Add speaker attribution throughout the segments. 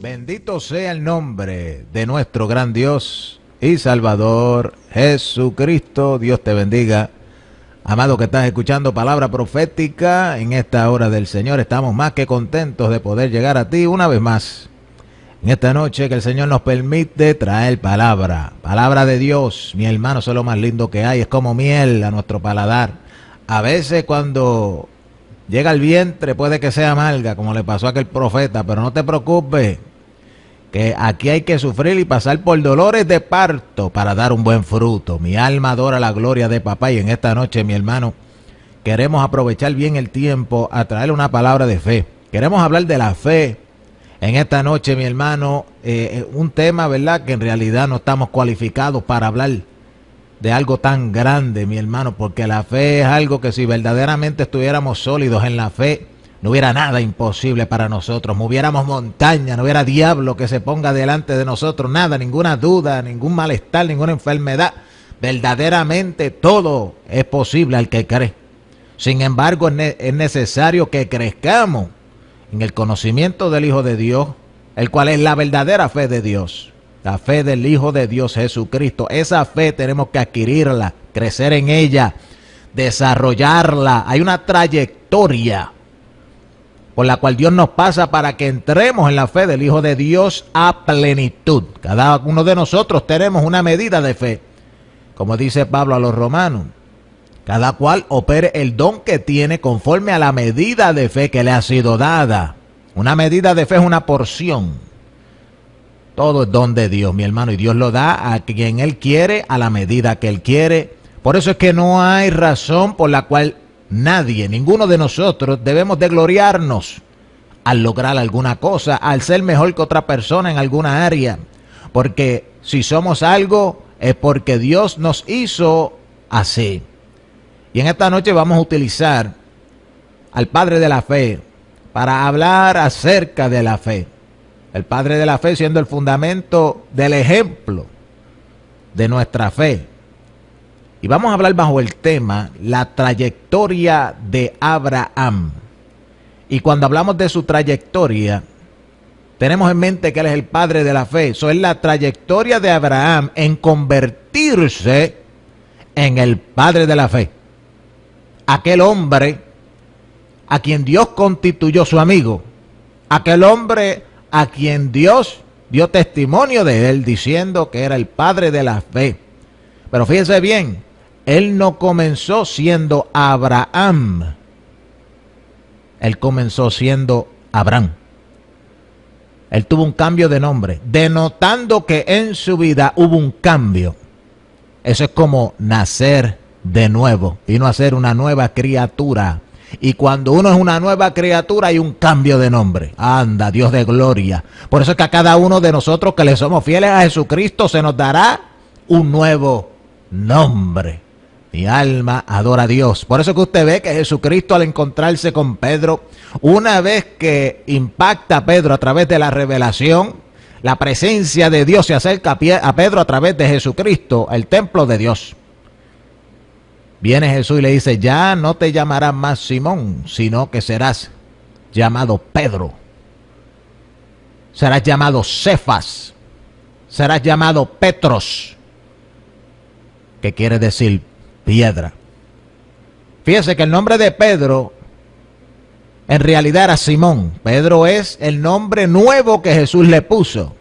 Speaker 1: Bendito sea el nombre de nuestro gran Dios y Salvador Jesucristo. Dios te bendiga. Amado que estás escuchando palabra profética en esta hora del Señor, estamos más que contentos de poder llegar a ti una vez más. En esta noche que el Señor nos permite traer palabra de Dios. Mi hermano, eso es lo más lindo que hay, es como miel a nuestro paladar. A veces cuando llega al vientre puede que sea amarga, como le pasó a aquel profeta, pero no te preocupes, que aquí hay que sufrir y pasar por dolores de parto para dar un buen fruto. Mi alma adora la gloria de papá, y en esta noche, mi hermano, queremos aprovechar bien el tiempo a traerle una palabra de fe. Queremos hablar de la fe en esta noche, mi hermano, un tema, ¿verdad?, que en realidad no estamos cualificados para hablar de algo tan grande, mi hermano, porque la fe es algo que si verdaderamente estuviéramos sólidos en la fe, no hubiera nada imposible para nosotros, moviéramos montaña, no hubiera diablo que se ponga delante de nosotros, nada, ninguna duda, ningún malestar, ninguna enfermedad. Verdaderamente todo es posible al que cree. Sin embargo, es necesario que crezcamos en el conocimiento del Hijo de Dios, el cual es la verdadera fe de Dios, la fe del Hijo de Dios Jesucristo. Esa fe tenemos que adquirirla, crecer en ella, desarrollarla. Hay una trayectoria por la cual Dios nos pasa para que entremos en la fe del Hijo de Dios a plenitud. Cada uno de nosotros tenemos una medida de fe, como dice Pablo a los romanos. Cada cual opere el don que tiene conforme a la medida de fe que le ha sido dada. Una medida de fe es una porción. Todo es don de Dios, mi hermano, y Dios lo da a quien Él quiere, a la medida que Él quiere. Por eso es que no hay razón por la cual nadie, ninguno de nosotros debemos de gloriarnos al lograr alguna cosa, al ser mejor que otra persona en alguna área. Porque si somos algo es porque Dios nos hizo así. Y en esta noche vamos a utilizar al Padre de la Fe para hablar acerca de la fe. El Padre de la Fe siendo el fundamento del ejemplo de nuestra fe. Y vamos a hablar bajo el tema la trayectoria de Abraham. Y cuando hablamos de su trayectoria, tenemos en mente que él es el padre de la fe. Eso es la trayectoria de Abraham en convertirse en el padre de la fe. Aquel hombre a quien Dios constituyó su amigo. Aquel hombre a quien Dios dio testimonio de él diciendo que era el padre de la fe. Pero fíjense bien, él no comenzó siendo Abraham. Él comenzó siendo Abraham. Él tuvo un cambio de nombre, denotando que en su vida hubo un cambio. Eso es como nacer de nuevo, vino a ser una nueva criatura. Y cuando uno es una nueva criatura hay un cambio de nombre. Anda, Dios de gloria. Por eso es que a cada uno de nosotros que le somos fieles a Jesucristo se nos dará un nuevo nombre. Mi alma adora a Dios. Por eso que usted ve que Jesucristo, al encontrarse con Pedro, una vez que impacta a Pedro a través de la revelación, la presencia de Dios se acerca a Pedro a través de Jesucristo, el templo de Dios. Viene Jesús y le dice: ya no te llamarás más Simón, sino que serás llamado Pedro. Serás llamado Cefas. Serás llamado Petros, que quiere decir piedra. Fíjese que el nombre de Pedro en realidad era Simón. Pedro es el nombre nuevo que Jesús le puso.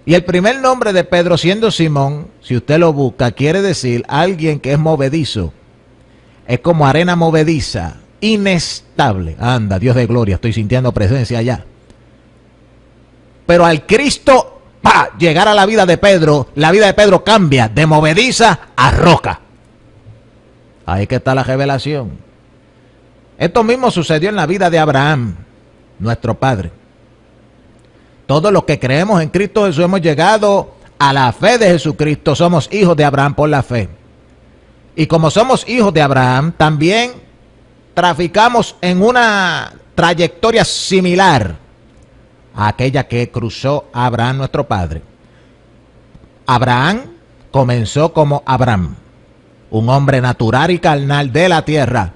Speaker 1: Y el primer nombre de Pedro, siendo Simón, si usted lo busca, quiere decir alguien que es movedizo. Es como arena movediza, inestable. Anda, Dios de gloria, estoy sintiendo presencia allá. Pero al Cristo llegar a la vida de Pedro, la vida de Pedro cambia de movediza a roca. Ahí que está la revelación. Esto mismo sucedió en la vida de Abraham, nuestro padre. Todos los que creemos en Cristo Jesús hemos llegado a la fe de Jesucristo. Somos hijos de Abraham por la fe. Y como somos hijos de Abraham, también traficamos en una trayectoria similar a aquella que cruzó Abraham, nuestro padre. Abraham comenzó como Abraham, un hombre natural y carnal de la tierra,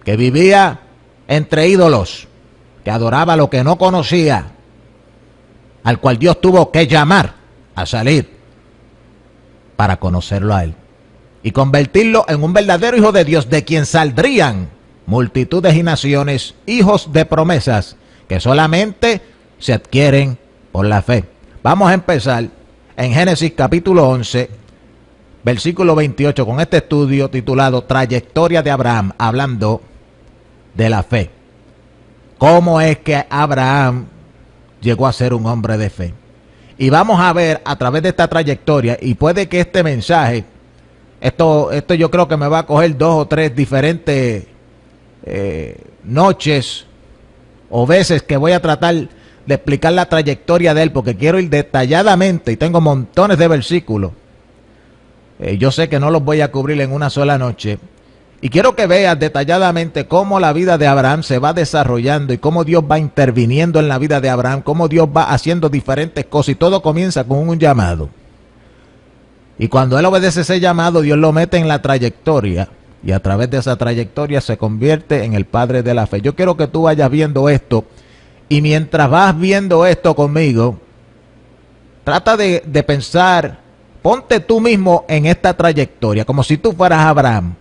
Speaker 1: que vivía entre ídolos, que adoraba lo que no conocía, al cual Dios tuvo que llamar a salir para conocerlo a él y convertirlo en un verdadero hijo de Dios, de quien saldrían multitudes y naciones, hijos de promesas que solamente se adquieren por la fe. Vamos a empezar en Génesis capítulo 11, versículo 28, con este estudio titulado Trayectoria de Abraham, hablando de la fe. ¿Cómo es que Abraham llegó a ser un hombre de fe? Y vamos a ver a través de esta trayectoria, y puede que este mensaje, esto yo creo que me va a coger 2 o 3 diferentes noches o veces que voy a tratar de explicar la trayectoria de él, porque quiero ir detalladamente y tengo montones de versículos. Yo sé que no los voy a cubrir en una sola noche. Y quiero que veas detalladamente cómo la vida de Abraham se va desarrollando y cómo Dios va interviniendo en la vida de Abraham, cómo Dios va haciendo diferentes cosas, y todo comienza con un llamado. Y cuando él obedece ese llamado, Dios lo mete en la trayectoria, y a través de esa trayectoria se convierte en el padre de la fe. Yo quiero que tú vayas viendo esto, y mientras vas viendo esto conmigo, trata de pensar, ponte tú mismo en esta trayectoria, como si tú fueras Abraham.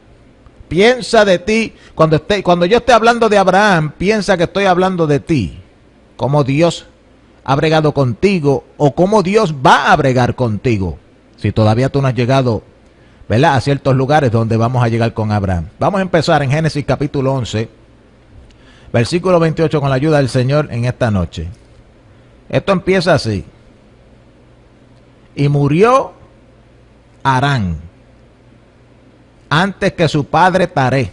Speaker 1: Piensa de ti, cuando yo esté hablando de Abraham, piensa que estoy hablando de ti, cómo Dios ha bregado contigo o cómo Dios va a bregar contigo, si todavía tú no has llegado, ¿verdad?, a ciertos lugares donde vamos a llegar con Abraham. Vamos a empezar en Génesis capítulo 11, versículo 28, con la ayuda del Señor en esta noche. Esto empieza así: y murió Harán antes que su padre Taré,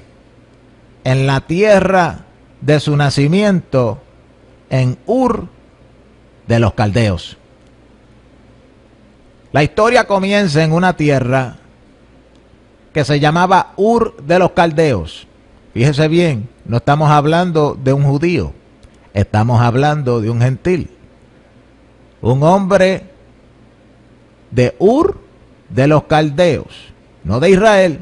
Speaker 1: en la tierra de su nacimiento, en Ur de los Caldeos. La historia comienza en una tierra que se llamaba Ur de los Caldeos. Fíjese bien, no estamos hablando de un judío, estamos hablando de un gentil, un hombre de Ur de los Caldeos, no de Israel.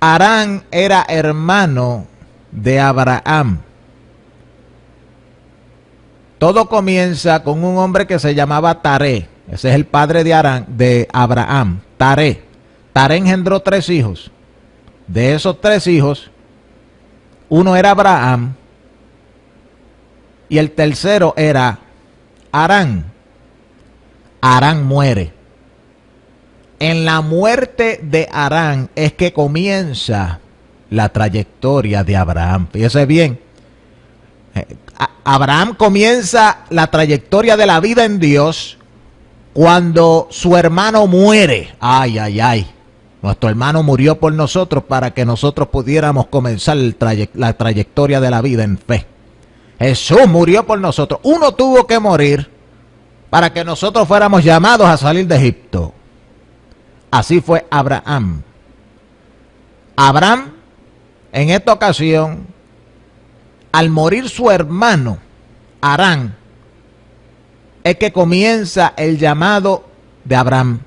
Speaker 1: Harán era hermano de Abraham. Todo comienza con un hombre que se llamaba Taré. Ese es el padre de Abraham, Taré. Taré engendró 3 hijos. De esos 3 hijos, uno era Abraham y el tercero era Harán. Harán muere. En la muerte de Harán es que comienza la trayectoria de Abraham. Fíjese bien, Abraham comienza la trayectoria de la vida en Dios cuando su hermano muere. Ay, ay, ay. Nuestro hermano murió por nosotros para que nosotros pudiéramos comenzar la trayectoria de la vida en fe. Jesús murió por nosotros. Uno tuvo que morir para que nosotros fuéramos llamados a salir de Egipto. Así fue Abraham. Abraham, en esta ocasión, al morir su hermano, Harán, es que comienza el llamado de Abraham.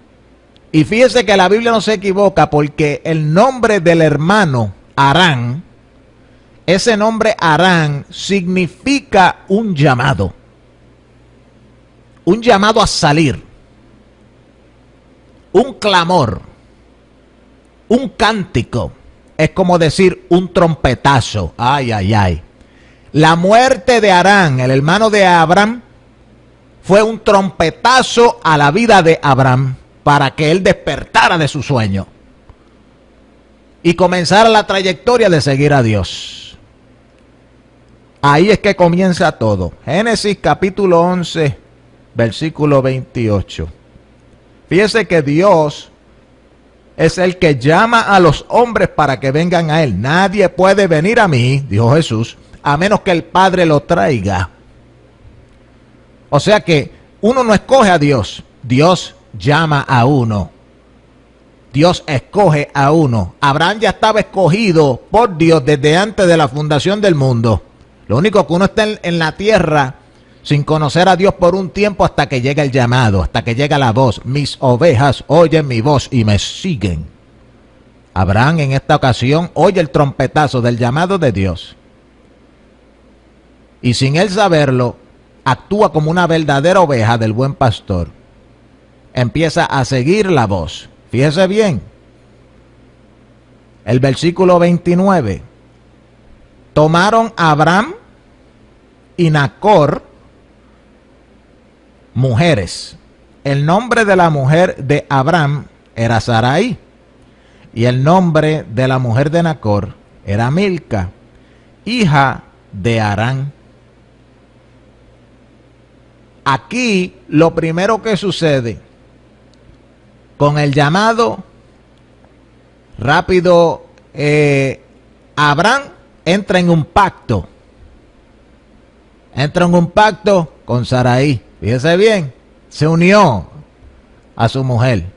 Speaker 1: Y fíjese que la Biblia no se equivoca, porque el nombre del hermano, Harán, ese nombre Harán significa un llamado a salir, un clamor, un cántico. Es como decir un trompetazo. Ay, ay, ay. La muerte de Harán, el hermano de Abraham, fue un trompetazo a la vida de Abraham para que él despertara de su sueño y comenzara la trayectoria de seguir a Dios. Ahí es que comienza todo. Génesis capítulo 11, versículo 28. Fíjese que Dios es el que llama a los hombres para que vengan a Él. Nadie puede venir a mí, dijo Jesús, a menos que el Padre lo traiga. O sea que uno no escoge a Dios, Dios llama a uno. Dios escoge a uno. Abraham ya estaba escogido por Dios desde antes de la fundación del mundo. Lo único que uno está en la tierra sin conocer a Dios por un tiempo hasta que llega el llamado, hasta que llega la voz. Mis ovejas oyen mi voz y me siguen. Abraham en esta ocasión oye el trompetazo del llamado de Dios. Y sin él saberlo, actúa como una verdadera oveja del buen pastor. Empieza a seguir la voz. Fíjese bien. El versículo 29. Tomaron a Abraham y Nacor mujeres. El nombre de la mujer de Abraham era Sarai. Y el nombre de la mujer de Nacor era Milca, hija de Harán. Aquí lo primero que sucede con el llamado rápido, Abraham entra en un pacto. Entra en un pacto con Sarai. Fíjese bien, se unió a su mujer.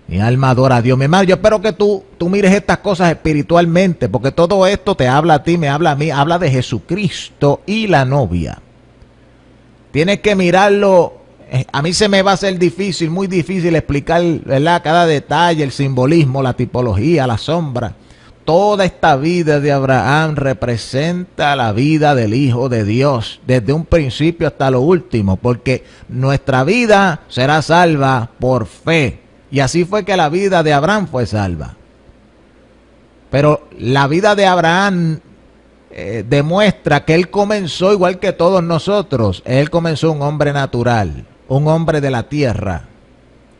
Speaker 1: Mi alma adora a Dios. Mi hermano, yo espero que tú mires estas cosas espiritualmente, porque todo esto te habla a ti, me habla a mí, habla de Jesucristo y la novia. Tienes que mirarlo. A mí se me va a hacer difícil, muy difícil explicar, ¿verdad?, cada detalle, el simbolismo, la tipología, la sombra. Toda esta vida de Abraham representa la vida del Hijo de Dios, desde un principio hasta lo último, porque nuestra vida será salva por fe. Y así fue que la vida de Abraham fue salva. Pero la vida de Abraham demuestra que él comenzó igual que todos nosotros. Él comenzó un hombre natural, un hombre de la tierra,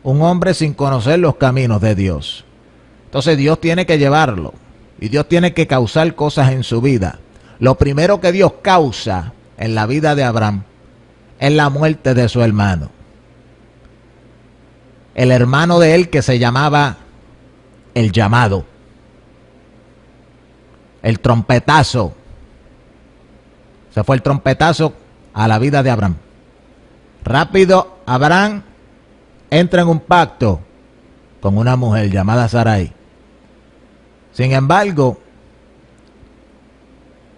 Speaker 1: un hombre sin conocer los caminos de Dios. Entonces Dios tiene que llevarlo y Dios tiene que causar cosas en su vida. Lo primero que Dios causa en la vida de Abraham es la muerte de su hermano. El hermano de él que se llamaba el llamado, el trompetazo. Se fue el trompetazo a la vida de Abraham. Rápido, Abraham entra en un pacto con una mujer llamada Sarai. Sin embargo,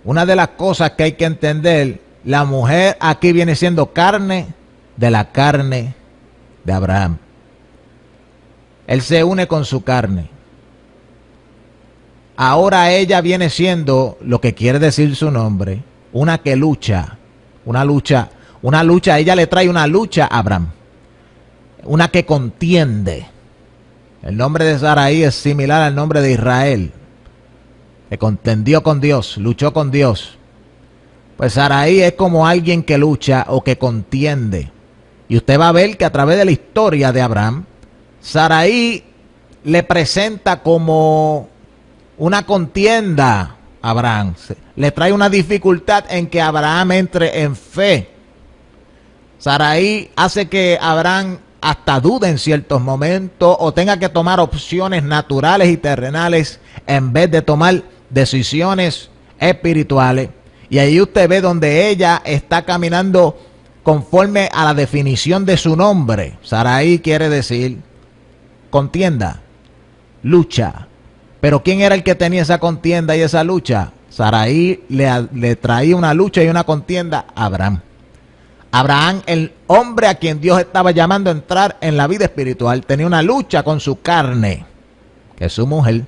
Speaker 1: una de las cosas que hay que entender, la mujer aquí viene siendo carne de la carne de Abraham. Él se une con su carne. Ahora ella viene siendo lo que quiere decir su nombre, una que lucha, una lucha, ella le trae una lucha a Abraham, una que contiende. El nombre de Sarai es similar al nombre de Israel, que contendió con Dios, luchó con Dios. Pues Sarai es como alguien que lucha o que contiende. Y usted va a ver que a través de la historia de Abraham, Sarai le presenta como una contienda a Abraham. Le trae una dificultad en que Abraham entre en fe. Sarai hace que Abraham hasta dude en ciertos momentos o tenga que tomar opciones naturales y terrenales en vez de tomar decisiones espirituales. Y ahí usted ve donde ella está caminando conforme a la definición de su nombre. Sarai quiere decir contienda, lucha. Pero ¿quién era el que tenía esa contienda y esa lucha? Sarai le traía una lucha y una contienda a Abraham. Abraham, el hombre a quien Dios estaba llamando a entrar en la vida espiritual, tenía una lucha con su carne, que es su mujer,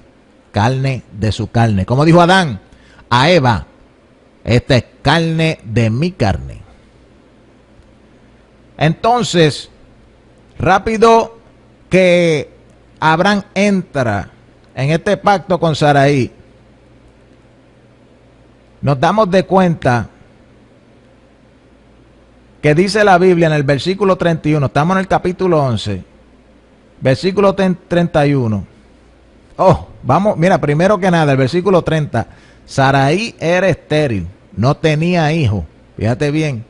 Speaker 1: carne de su carne. Como dijo Adán a Eva, esta es carne de mi carne. Entonces, rápido que Abraham entra en este pacto con Sarai, nos damos de cuenta que dice la Biblia en el versículo 31, estamos en el capítulo 11, versículo 31. Oh, vamos, mira, primero que nada, el versículo 30, Sarai era estéril, no tenía hijo. Fíjate bien,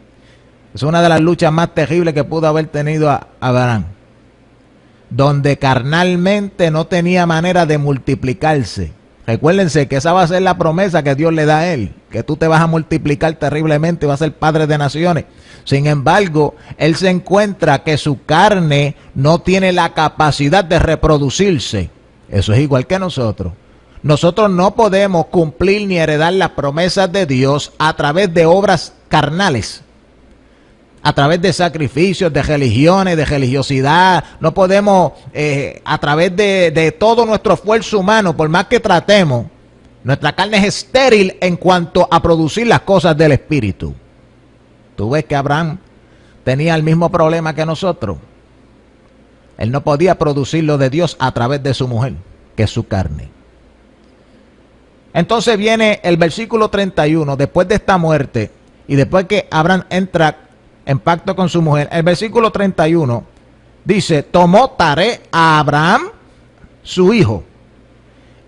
Speaker 1: es una de las luchas más terribles que pudo haber tenido Abraham, donde carnalmente no tenía manera de multiplicarse. Recuérdense que esa va a ser la promesa que Dios le da a él, que tú te vas a multiplicar terriblemente y vas a ser padre de naciones. Sin embargo, él se encuentra que su carne no tiene la capacidad de reproducirse. Eso es igual que nosotros. Nosotros no podemos cumplir ni heredar las promesas de Dios a través de obras carnales, a través de sacrificios, de religiones, de religiosidad. No podemos, a través de todo nuestro esfuerzo humano, por más que tratemos, nuestra carne es estéril en cuanto a producir las cosas del Espíritu. Tú ves que Abraham tenía el mismo problema que nosotros. Él no podía producir lo de Dios a través de su mujer, que es su carne. Entonces viene el versículo 31, después de esta muerte, y después que Abraham entra en pacto con su mujer, el versículo 31 dice, tomó Taré a Abraham, su hijo,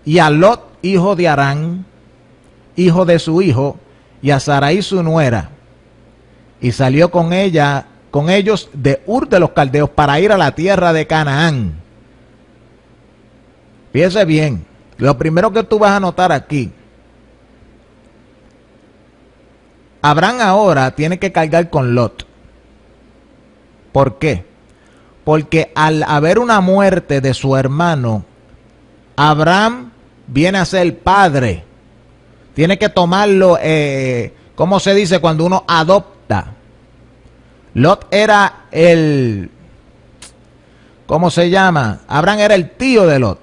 Speaker 1: y a Lot, hijo de Harán, hijo de su hijo, y a Sarai su nuera, y salió con ellos de Ur de los Caldeos para ir a la tierra de Canaán. Fíjese bien, lo primero que tú vas a notar aquí, Abraham ahora tiene que cargar con Lot. ¿Por qué? Porque al haber una muerte de su hermano, Abraham viene a ser padre. Tiene que tomarlo, ¿cómo se dice cuando uno adopta? Lot era ¿cómo se llama? Abraham era el tío de Lot.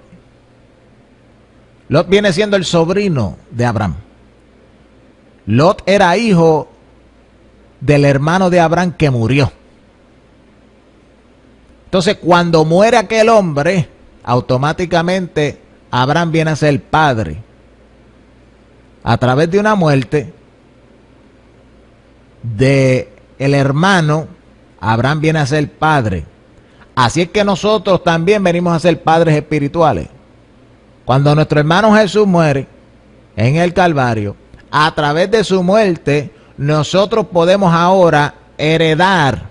Speaker 1: Lot viene siendo el sobrino de Abraham. Lot era hijo del hermano de Abraham que murió. Entonces, cuando muere aquel hombre, automáticamente Abraham viene a ser padre. A través de una muerte de el hermano, Abraham viene a ser padre. Así es que nosotros también venimos a ser padres espirituales. Cuando nuestro hermano Jesús muere en el Calvario, a través de su muerte, nosotros podemos ahora heredar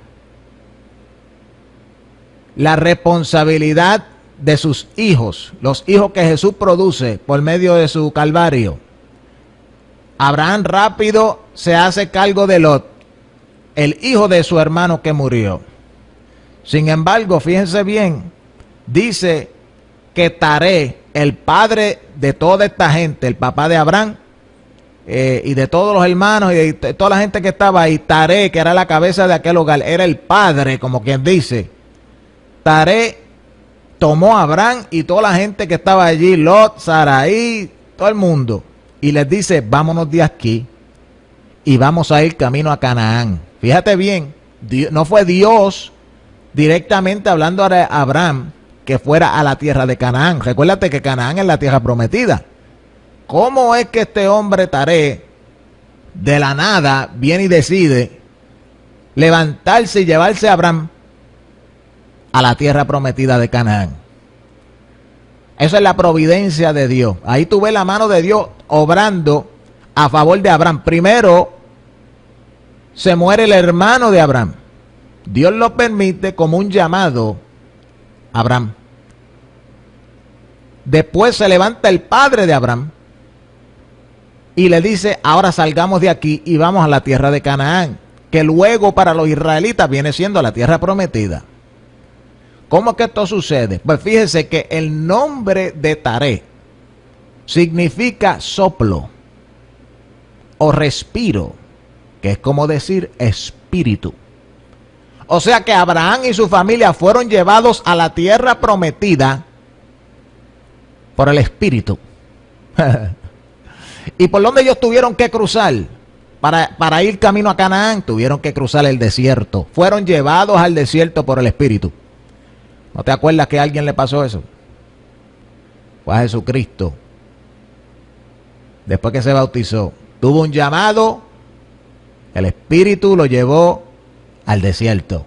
Speaker 1: la responsabilidad de sus hijos, los hijos que Jesús produce por medio de su Calvario. Abraham rápido se hace cargo de Lot, el hijo de su hermano que murió. Sin embargo, fíjense bien, dice que Taré, el padre de toda esta gente, el papá de Abraham, y de todos los hermanos y de toda la gente que estaba ahí, Taré, que era la cabeza de aquel hogar, era el padre, como quien dice. Taré tomó a Abraham y toda la gente que estaba allí, Lot, Sarai, todo el mundo, y les dice, vámonos de aquí y vamos a ir camino a Canaán. Fíjate bien, no fue Dios directamente hablando a Abraham que fuera a la tierra de Canaán. Recuérdate que Canaán es la tierra prometida. ¿Cómo es que este hombre Taré de la nada viene y decide levantarse y llevarse a Abraham a la tierra prometida de Canaán? Esa es la providencia de Dios. Ahí tú ves la mano de Dios obrando a favor de Abraham. Primero se muere el hermano de Abraham. Dios lo permite como un llamado a Abraham. Después se levanta el padre de Abraham y le dice, ahora salgamos de aquí y vamos a la tierra de Canaán, que luego para los israelitas viene siendo la tierra prometida. ¿Cómo es que esto sucede? Pues fíjese que el nombre de Taré significa soplo o respiro, que es como decir espíritu. O sea que Abraham y su familia fueron llevados a la tierra prometida por el espíritu. ¿Y por dónde ellos tuvieron que cruzar? Para ir camino a Canaán, tuvieron que cruzar el desierto. Fueron llevados al desierto por el espíritu. ¿No te acuerdas que a alguien le pasó eso? Fue a Jesucristo. Después que se bautizó, tuvo un llamado, el Espíritu lo llevó al desierto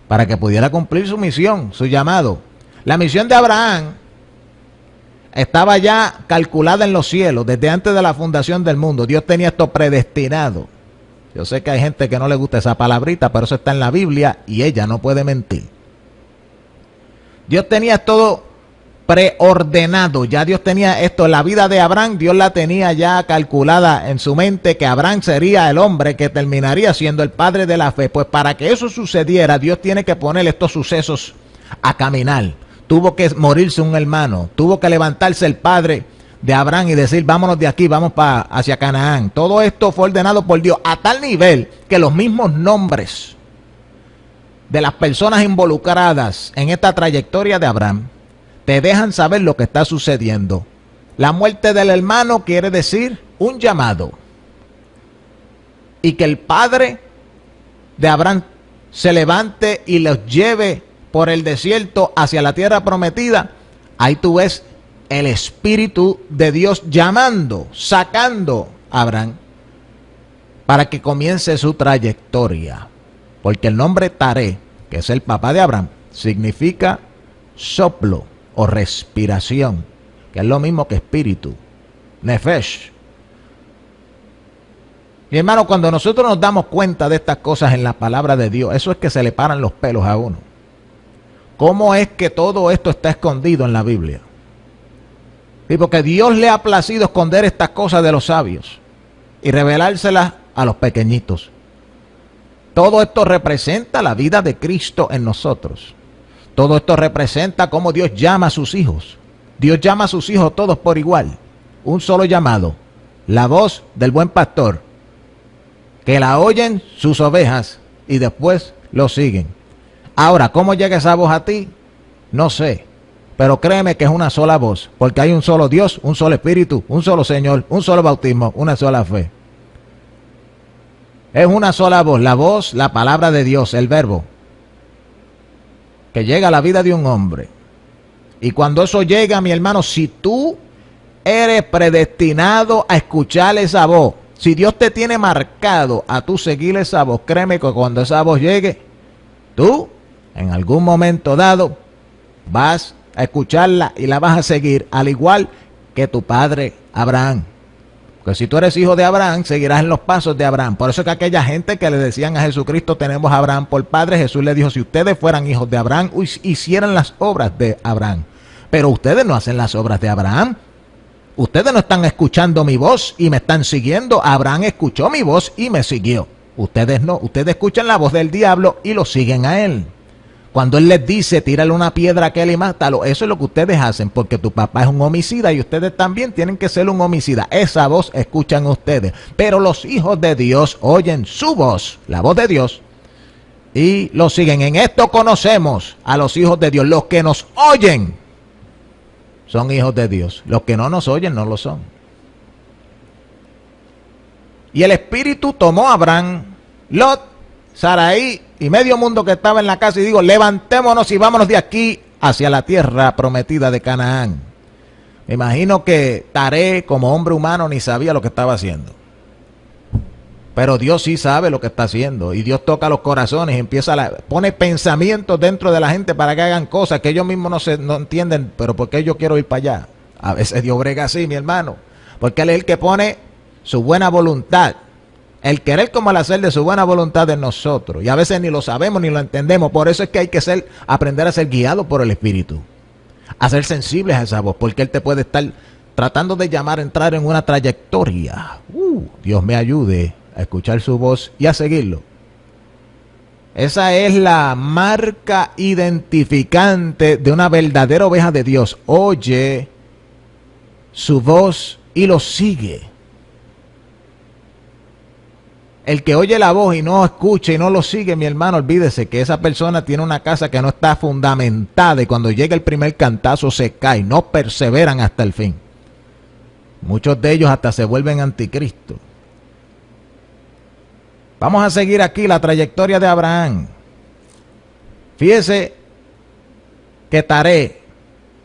Speaker 1: para que pudiera cumplir su misión, su llamado. La misión de Abraham estaba ya calculada en los cielos desde antes de la fundación del mundo. Dios tenía esto predestinado. Yo sé que hay gente que no le gusta esa palabrita, pero eso está en la Biblia y ella no puede mentir. Dios tenía todo preordenado, ya Dios tenía esto, la vida de Abraham, Dios la tenía ya calculada en su mente, que Abraham sería el hombre que terminaría siendo el padre de la fe. Pues para que eso sucediera, Dios tiene que poner estos sucesos a caminar. Tuvo que morirse un hermano, tuvo que levantarse el padre de Abraham y decir, vámonos de aquí, vamos hacia Canaán. Todo esto fue ordenado por Dios a tal nivel que los mismos nombres de las personas involucradas en esta trayectoria de Abraham te dejan saber lo que está sucediendo. La muerte del hermano quiere decir un llamado, y que el padre de Abraham se levante y los lleve por el desierto hacia la tierra prometida, ahí tú ves el Espíritu de Dios llamando, sacando a Abraham para que comience su trayectoria. Porque el nombre Taré, que es el papá de Abraham, significa soplo o respiración, que es lo mismo que espíritu, nefesh. Mi hermano, cuando nosotros nos damos cuenta de estas cosas en la palabra de Dios, eso es que se le paran los pelos a uno. ¿Cómo es que todo esto está escondido en la Biblia? Y porque Dios le ha placido esconder estas cosas de los sabios y revelárselas a los pequeñitos. Todo esto representa la vida de Cristo en nosotros. Todo esto representa cómo Dios llama a sus hijos. Dios llama a sus hijos todos por igual. Un solo llamado. La voz del buen pastor, que la oyen sus ovejas y después lo siguen. Ahora, ¿cómo llega esa voz a ti? No sé. Pero créeme que es una sola voz, porque hay un solo Dios, un solo Espíritu, un solo Señor, un solo bautismo, una sola fe. Es una sola voz, la palabra de Dios, el verbo, que llega a la vida de un hombre. Y cuando eso llega, mi hermano, si tú eres predestinado a escuchar esa voz, si Dios te tiene marcado a tú seguir esa voz, créeme que cuando esa voz llegue, tú, en algún momento dado, vas a escucharla y la vas a seguir, al igual que tu padre Abraham. Porque si tú eres hijo de Abraham, seguirás en los pasos de Abraham. Por eso es que aquella gente que le decían a Jesucristo, tenemos a Abraham por padre, Jesús le dijo, si ustedes fueran hijos de Abraham, hicieran las obras de Abraham. Pero ustedes no hacen las obras de Abraham. Ustedes no están escuchando mi voz y me están siguiendo. Abraham escuchó mi voz y me siguió. Ustedes no. Ustedes escuchan la voz del diablo y lo siguen a él. Cuando él les dice, tírale una piedra a aquel y mátalo, eso es lo que ustedes hacen, porque tu papá es un homicida y ustedes también tienen que ser un homicida. Esa voz escuchan ustedes. Pero los hijos de Dios oyen su voz, la voz de Dios, y lo siguen. En esto conocemos a los hijos de Dios. Los que nos oyen son hijos de Dios. Los que no nos oyen no lo son. Y el Espíritu tomó a Abraham, Lot, Sarai y medio mundo que estaba en la casa y digo, levantémonos y vámonos de aquí hacia la tierra prometida de Canaán. Me imagino que Taré, como hombre humano, ni sabía lo que estaba haciendo. Pero Dios sí sabe lo que está haciendo. Y Dios toca los corazones y pone pensamientos dentro de la gente para que hagan cosas que ellos mismos no entienden. Pero ¿por qué yo quiero ir para allá? A veces Dios brega así, mi hermano. Porque Él es el que pone su buena voluntad. El querer como el hacer de su buena voluntad en nosotros. Y a veces ni lo sabemos ni lo entendemos. Por eso es que hay que aprender a ser guiado por el Espíritu. A ser sensibles a esa voz. Porque Él te puede estar tratando de llamar a entrar en una trayectoria. Dios me ayude a escuchar su voz y a seguirlo. Esa es la marca identificante de una verdadera oveja de Dios. Oye su voz y lo sigue. El que oye la voz y no escucha y no lo sigue, mi hermano, olvídese que esa persona tiene una casa que no está fundamentada y cuando llega el primer cantazo se cae, no perseveran hasta el fin. Muchos de ellos hasta se vuelven anticristo. Vamos a seguir aquí la trayectoria de Abraham. Fíjese que Taré,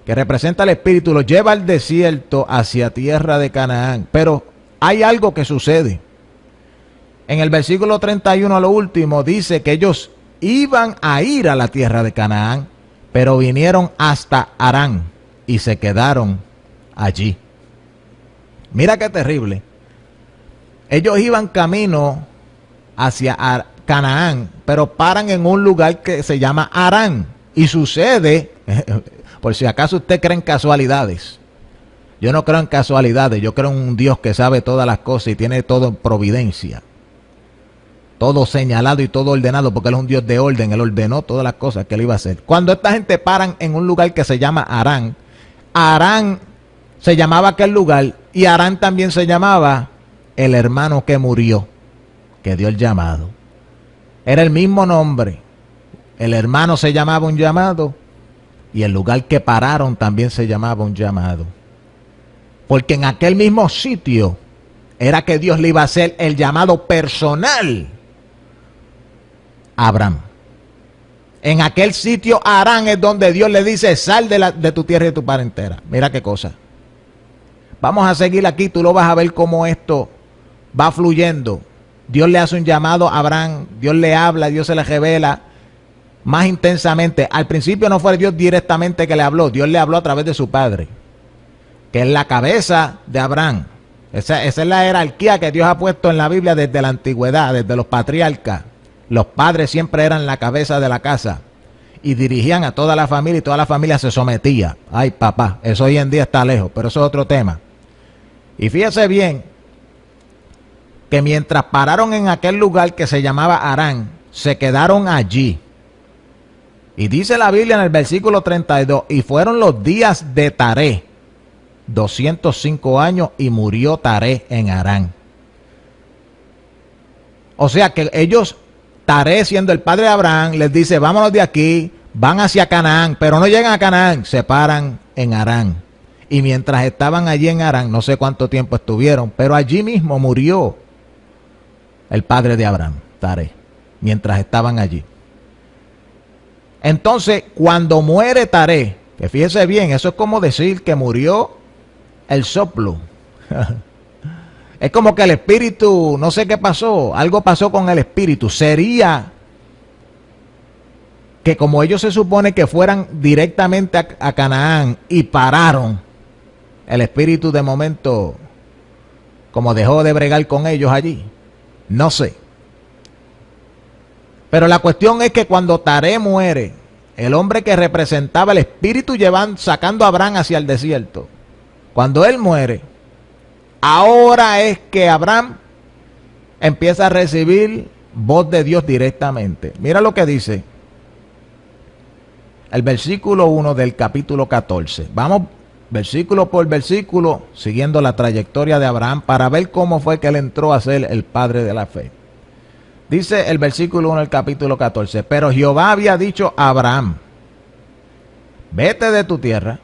Speaker 1: que representa el Espíritu, lo lleva al desierto hacia tierra de Canaán. Pero hay algo que sucede. En el versículo 31 a lo último dice que ellos iban a ir a la tierra de Canaán, pero vinieron hasta Harán y se quedaron allí. Mira qué terrible. Ellos iban camino hacia Canaán, pero paran en un lugar que se llama Harán. Y sucede, por si acaso usted cree en casualidades. Yo no creo en casualidades, yo creo en un Dios que sabe todas las cosas y tiene todo en providencia. Todo señalado y todo ordenado, porque Él es un Dios de orden. Él ordenó todas las cosas que Él iba a hacer. Cuando esta gente paran en un lugar que se llama Harán, Harán se llamaba aquel lugar, y Harán también se llamaba el hermano que murió, que dio el llamado. Era el mismo nombre. El hermano se llamaba un llamado, y el lugar que pararon también se llamaba un llamado. Porque en aquel mismo sitio era que Dios le iba a hacer el llamado personal Abraham. En aquel sitio Harán es donde Dios le dice, sal de tu tierra y de tu parentela. Mira qué cosa. Vamos a seguir aquí, tú lo vas a ver cómo esto va fluyendo. Dios le hace un llamado a Abraham, Dios le habla, Dios se le revela más intensamente. Al principio no fue Dios directamente que le habló, Dios le habló a través de su padre, que es la cabeza de Abraham. Esa es la jerarquía que Dios ha puesto en la Biblia desde la antigüedad, desde los patriarcas. Los padres siempre eran la cabeza de la casa y dirigían a toda la familia y toda la familia se sometía. Ay, papá, eso hoy en día está lejos, pero eso es otro tema. Y fíjese bien que mientras pararon en aquel lugar que se llamaba Harán, se quedaron allí. Y dice la Biblia en el versículo 32, y fueron los días de Taré, 205 años, y murió Taré en Harán. O sea que ellos, Taré siendo el padre de Abraham, les dice, vámonos de aquí, van hacia Canaán, pero no llegan a Canaán, se paran en Harán. Y mientras estaban allí en Harán, no sé cuánto tiempo estuvieron, pero allí mismo murió el padre de Abraham, Taré, mientras estaban allí. Entonces, cuando muere Taré, que fíjese bien, eso es como decir que murió el soplo. Es como que el espíritu, no sé qué pasó, algo pasó con el espíritu. Sería que como ellos se supone que fueran directamente a Canaán y pararon, el espíritu de momento como dejó de bregar con ellos allí. No sé. Pero la cuestión es que cuando Taré muere, el hombre que representaba el espíritu sacando a Abraham hacia el desierto, cuando él muere, ahora es que Abraham empieza a recibir voz de Dios directamente. Mira lo que dice el versículo 1 del capítulo 14. Vamos versículo por versículo, siguiendo la trayectoria de Abraham para ver cómo fue que él entró a ser el padre de la fe. Dice el versículo 1 del capítulo 14, pero Jehová había dicho a Abraham, vete de tu tierra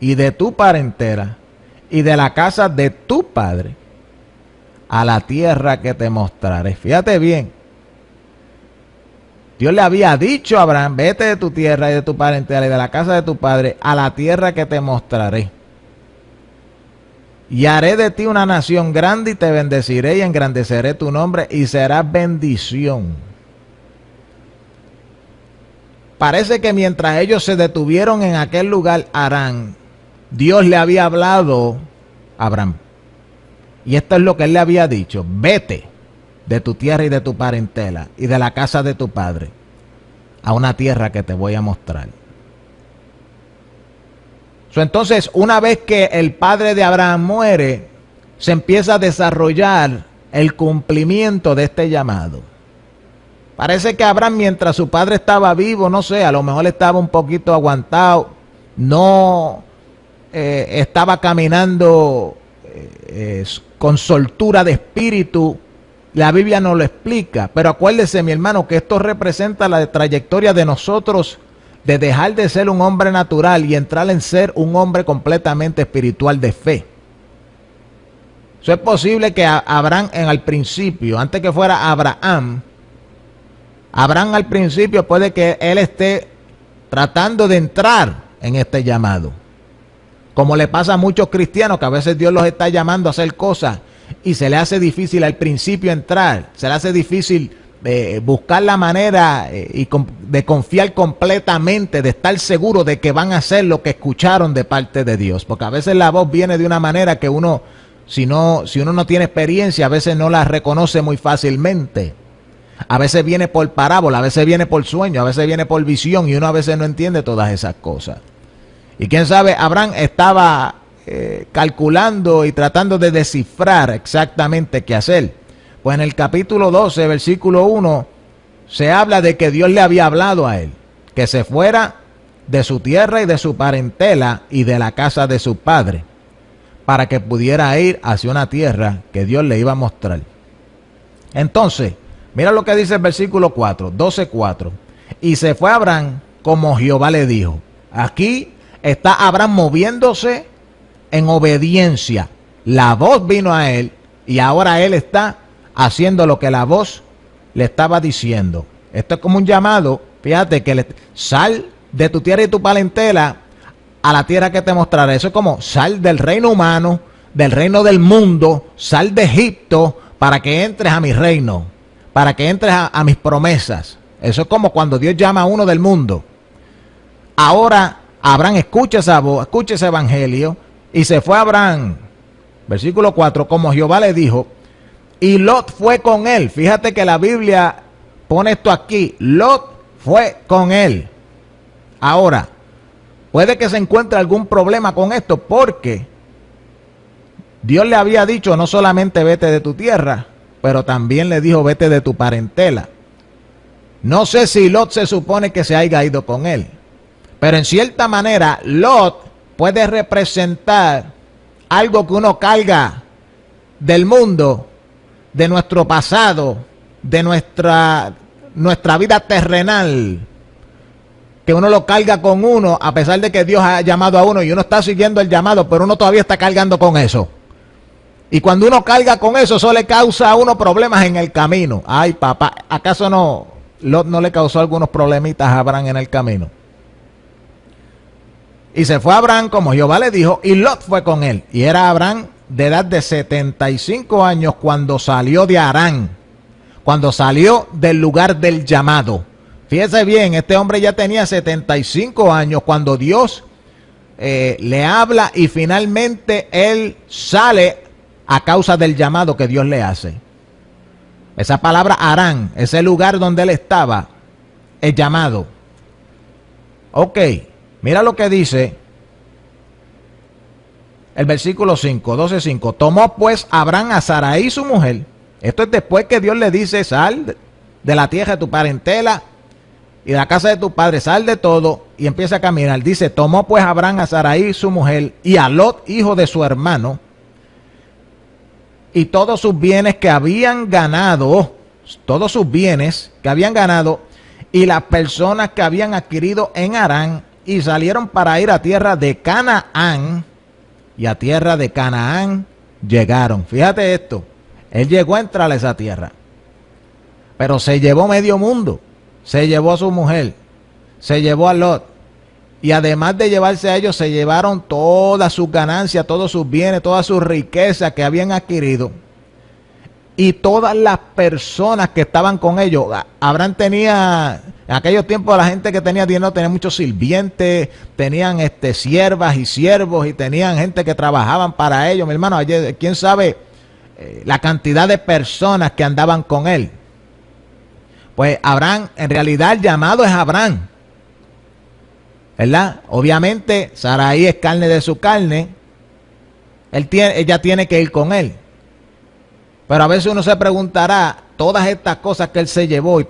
Speaker 1: y de tu parentela y de la casa de tu padre a la tierra que te mostraré. Fíjate bien, Dios le había dicho a Abraham, vete de tu tierra y de tu parentela y de la casa de tu padre a la tierra que te mostraré. Y haré de ti una nación grande y te bendeciré y engrandeceré tu nombre y serás bendición. Parece que mientras ellos se detuvieron en aquel lugar, Harán, Dios le había hablado a Abraham. Y esto es lo que él le había dicho, vete de tu tierra y de tu parentela y de la casa de tu padre a una tierra que te voy a mostrar. Entonces, una vez que el padre de Abraham muere, se empieza a desarrollar el cumplimiento de este llamado. Parece que Abraham, mientras su padre estaba vivo, no sé, a lo mejor estaba un poquito aguantado, no estaba caminando con soltura de espíritu. La Biblia no lo explica, pero acuérdese, mi hermano, que esto representa la trayectoria de nosotros de dejar de ser un hombre natural y entrar en ser un hombre completamente espiritual de fe. Eso es posible que Abraham al principio, antes que fuera Abraham al principio puede que él esté tratando de entrar en este llamado. Como le pasa a muchos cristianos que a veces Dios los está llamando a hacer cosas y se le hace difícil al principio entrar, se le hace difícil buscar la manera de confiar completamente, de estar seguro de que van a hacer lo que escucharon de parte de Dios, porque a veces la voz viene de una manera que uno, si uno no tiene experiencia, a veces no la reconoce muy fácilmente. A veces viene por parábola, a veces viene por sueño, a veces viene por visión y uno a veces no entiende todas esas cosas. Y quién sabe, Abraham estaba calculando y tratando de descifrar exactamente qué hacer. Pues en el capítulo 12, versículo 1, se habla de que Dios le había hablado a él, que se fuera de su tierra y de su parentela y de la casa de su padre, para que pudiera ir hacia una tierra que Dios le iba a mostrar. Entonces, mira lo que dice el versículo 4, 12:4. Y se fue Abraham como Jehová le dijo. Aquí está Abraham moviéndose en obediencia. La voz vino a él y ahora él está haciendo lo que la voz le estaba diciendo. Esto es como un llamado. Fíjate que sal de tu tierra y tu parentela a la tierra que te mostraré. Eso es como sal del reino humano, del reino del mundo, sal de Egipto para que entres a mi reino, para que entres a mis promesas. Eso es como cuando Dios llama a uno del mundo. Ahora Abraham escucha esa voz, escucha ese evangelio, y se fue a Abraham, versículo 4, como Jehová le dijo, y Lot fue con él. Fíjate que la Biblia pone esto aquí, Lot fue con él. Ahora, puede que se encuentre algún problema con esto, porque Dios le había dicho no solamente vete de tu tierra, pero también le dijo vete de tu parentela. No sé si Lot se supone que se haya ido con él, pero en cierta manera Lot puede representar algo que uno carga del mundo, de nuestro pasado, de nuestra vida terrenal, que uno lo carga con uno, a pesar de que Dios ha llamado a uno y uno está siguiendo el llamado, pero uno todavía está cargando con eso. Y cuando uno carga con eso, eso le causa a uno problemas en el camino. Ay, papá, ¿acaso Lot no le causó algunos problemitas a Abraham en el camino? Y se fue Abraham como Jehová le dijo, y Lot fue con él. Y era Abraham de edad de 75 años cuando salió de Harán, cuando salió del lugar del llamado. Fíjese bien, este hombre ya tenía 75 años cuando Dios le habla y finalmente él sale a causa del llamado que Dios le hace. Esa palabra Harán, ese lugar donde él estaba, es llamado. Ok, mira lo que dice el versículo 5, 12:5. Tomó pues Abraham a Sarai su mujer. Esto es después que Dios le dice, sal de la tierra de tu parentela y de la casa de tu padre, sal de todo, y empieza a caminar. Dice, tomó pues Abraham a Sarai su mujer y a Lot, hijo de su hermano, y todos sus bienes que habían ganado, y las personas que habían adquirido en Harán, y salieron para ir a tierra de Canaán, y a tierra de Canaán llegaron. Fíjate esto, él llegó a entrar a esa tierra, pero se llevó medio mundo, se llevó a su mujer, se llevó a Lot, y además de llevarse a ellos, se llevaron todas sus ganancias, todos sus bienes, todas sus riquezas que habían adquirido. Y todas las personas que estaban con ellos. Abraham tenía, en aquellos tiempos la gente que tenía dinero tenía muchos sirvientes, tenían siervas y siervos, y tenían gente que trabajaban para ellos. Mi hermano, quién sabe la cantidad de personas que andaban con él. Pues Abraham, en realidad el llamado es Abraham, ¿verdad? Obviamente Sarai es carne de su carne, ella tiene que ir con él. Pero a veces uno se preguntará, todas estas cosas que él se llevó, y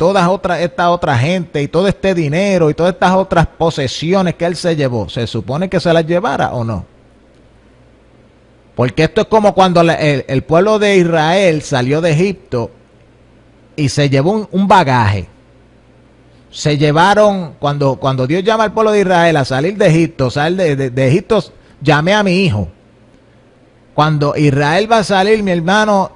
Speaker 1: esta otra gente, y todo este dinero, y todas estas otras posesiones que él se llevó, ¿se supone que se las llevara o no? Porque esto es como cuando el pueblo de Israel salió de Egipto y se llevó un bagaje. Se llevaron, cuando Dios llama al pueblo de Israel a salir de Egipto, de Egipto, llamé a mi hijo. Cuando Israel va a salir, mi hermano,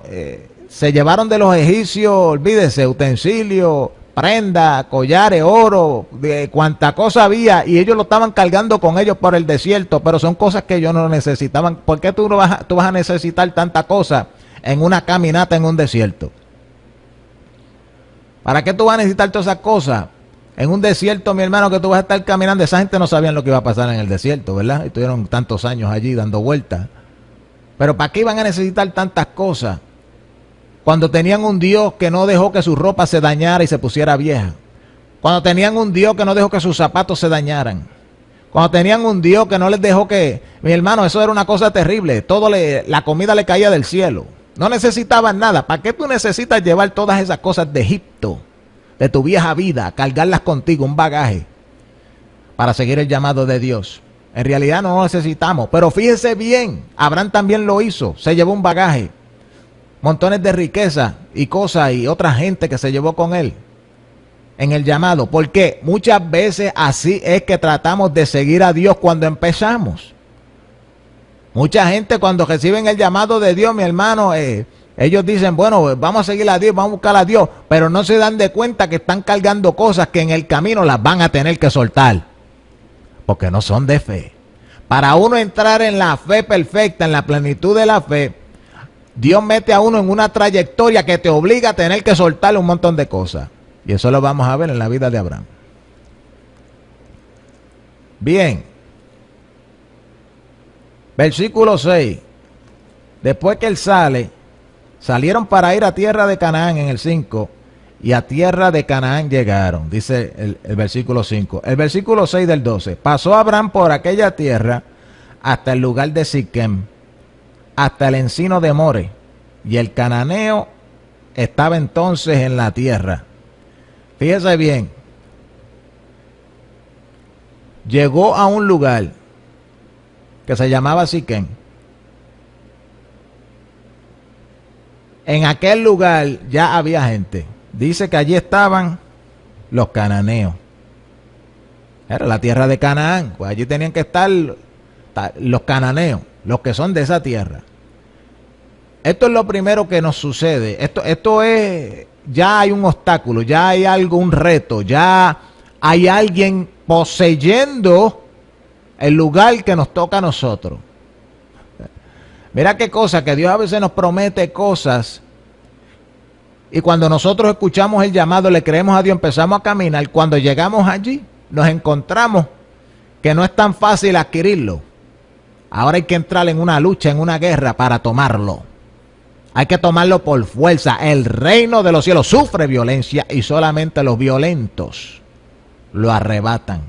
Speaker 1: se llevaron de los egipcios, olvídese, utensilios, prendas, collares, oro, de cuanta cosa había, y ellos lo estaban cargando con ellos por el desierto, pero son cosas que ellos no necesitaban. ¿Por qué tú vas a necesitar tanta cosa en una caminata en un desierto? ¿Para qué tú vas a necesitar todas esas cosas en un desierto, mi hermano, que tú vas a estar caminando? Esa gente no sabían lo que iba a pasar en el desierto, ¿verdad? Estuvieron tantos años allí dando vueltas. Pero ¿para qué iban a necesitar tantas cosas cuando tenían un Dios que no dejó que su ropa se dañara y se pusiera vieja? Cuando tenían un Dios que no dejó que sus zapatos se dañaran. Cuando tenían un Dios que no les dejó que... Mi hermano, eso era una cosa terrible. La comida le caía del cielo. No necesitaban nada. ¿Para qué tú necesitas llevar todas esas cosas de Egipto, de tu vieja vida, cargarlas contigo, un bagaje, para seguir el llamado de Dios? En realidad no lo necesitamos. Pero fíjese bien, Abraham también lo hizo. Se llevó un bagaje, montones de riqueza y cosas, y otra gente que se llevó con él en el llamado. Porque muchas veces así es que tratamos de seguir a Dios cuando empezamos. Mucha gente cuando reciben el llamado de Dios, mi hermano, Ellos dicen, bueno, vamos a seguir a Dios, vamos a buscar a Dios, pero no se dan de cuenta que están cargando cosas que en el camino las van a tener que soltar, porque no son de fe. Para uno entrar en la fe perfecta, en la plenitud de la fe, Dios mete a uno en una trayectoria que te obliga a tener que soltarle un montón de cosas. Y eso lo vamos a ver en la vida de Abraham. Bien. Versículo 6. Después que él salieron para ir a tierra de Canaán en el 5, y a tierra de Canaán llegaron, dice el versículo 5. El versículo 6 del 12. Pasó Abraham por aquella tierra hasta el lugar de Siquem, hasta el encino de More, y el cananeo estaba entonces en la tierra. Fíjese bien, llegó a un lugar que se llamaba Siquem. En aquel lugar ya había gente. Dice que allí estaban los cananeos. Era la tierra de Canaán. Pues allí tenían que estar los cananeos, los que son de esa tierra. Esto es lo primero que nos sucede. Esto es, ya hay un obstáculo, ya hay algo, un reto, ya hay alguien poseyendo el lugar que nos toca a nosotros. Mira qué cosa, que Dios a veces nos promete cosas y cuando nosotros escuchamos el llamado, le creemos a Dios, empezamos a caminar. Cuando llegamos allí, nos encontramos que no es tan fácil adquirirlo. Ahora hay que entrar en una lucha, en una guerra para tomarlo. Hay que tomarlo por fuerza. El reino de los cielos sufre violencia y solamente los violentos lo arrebatan.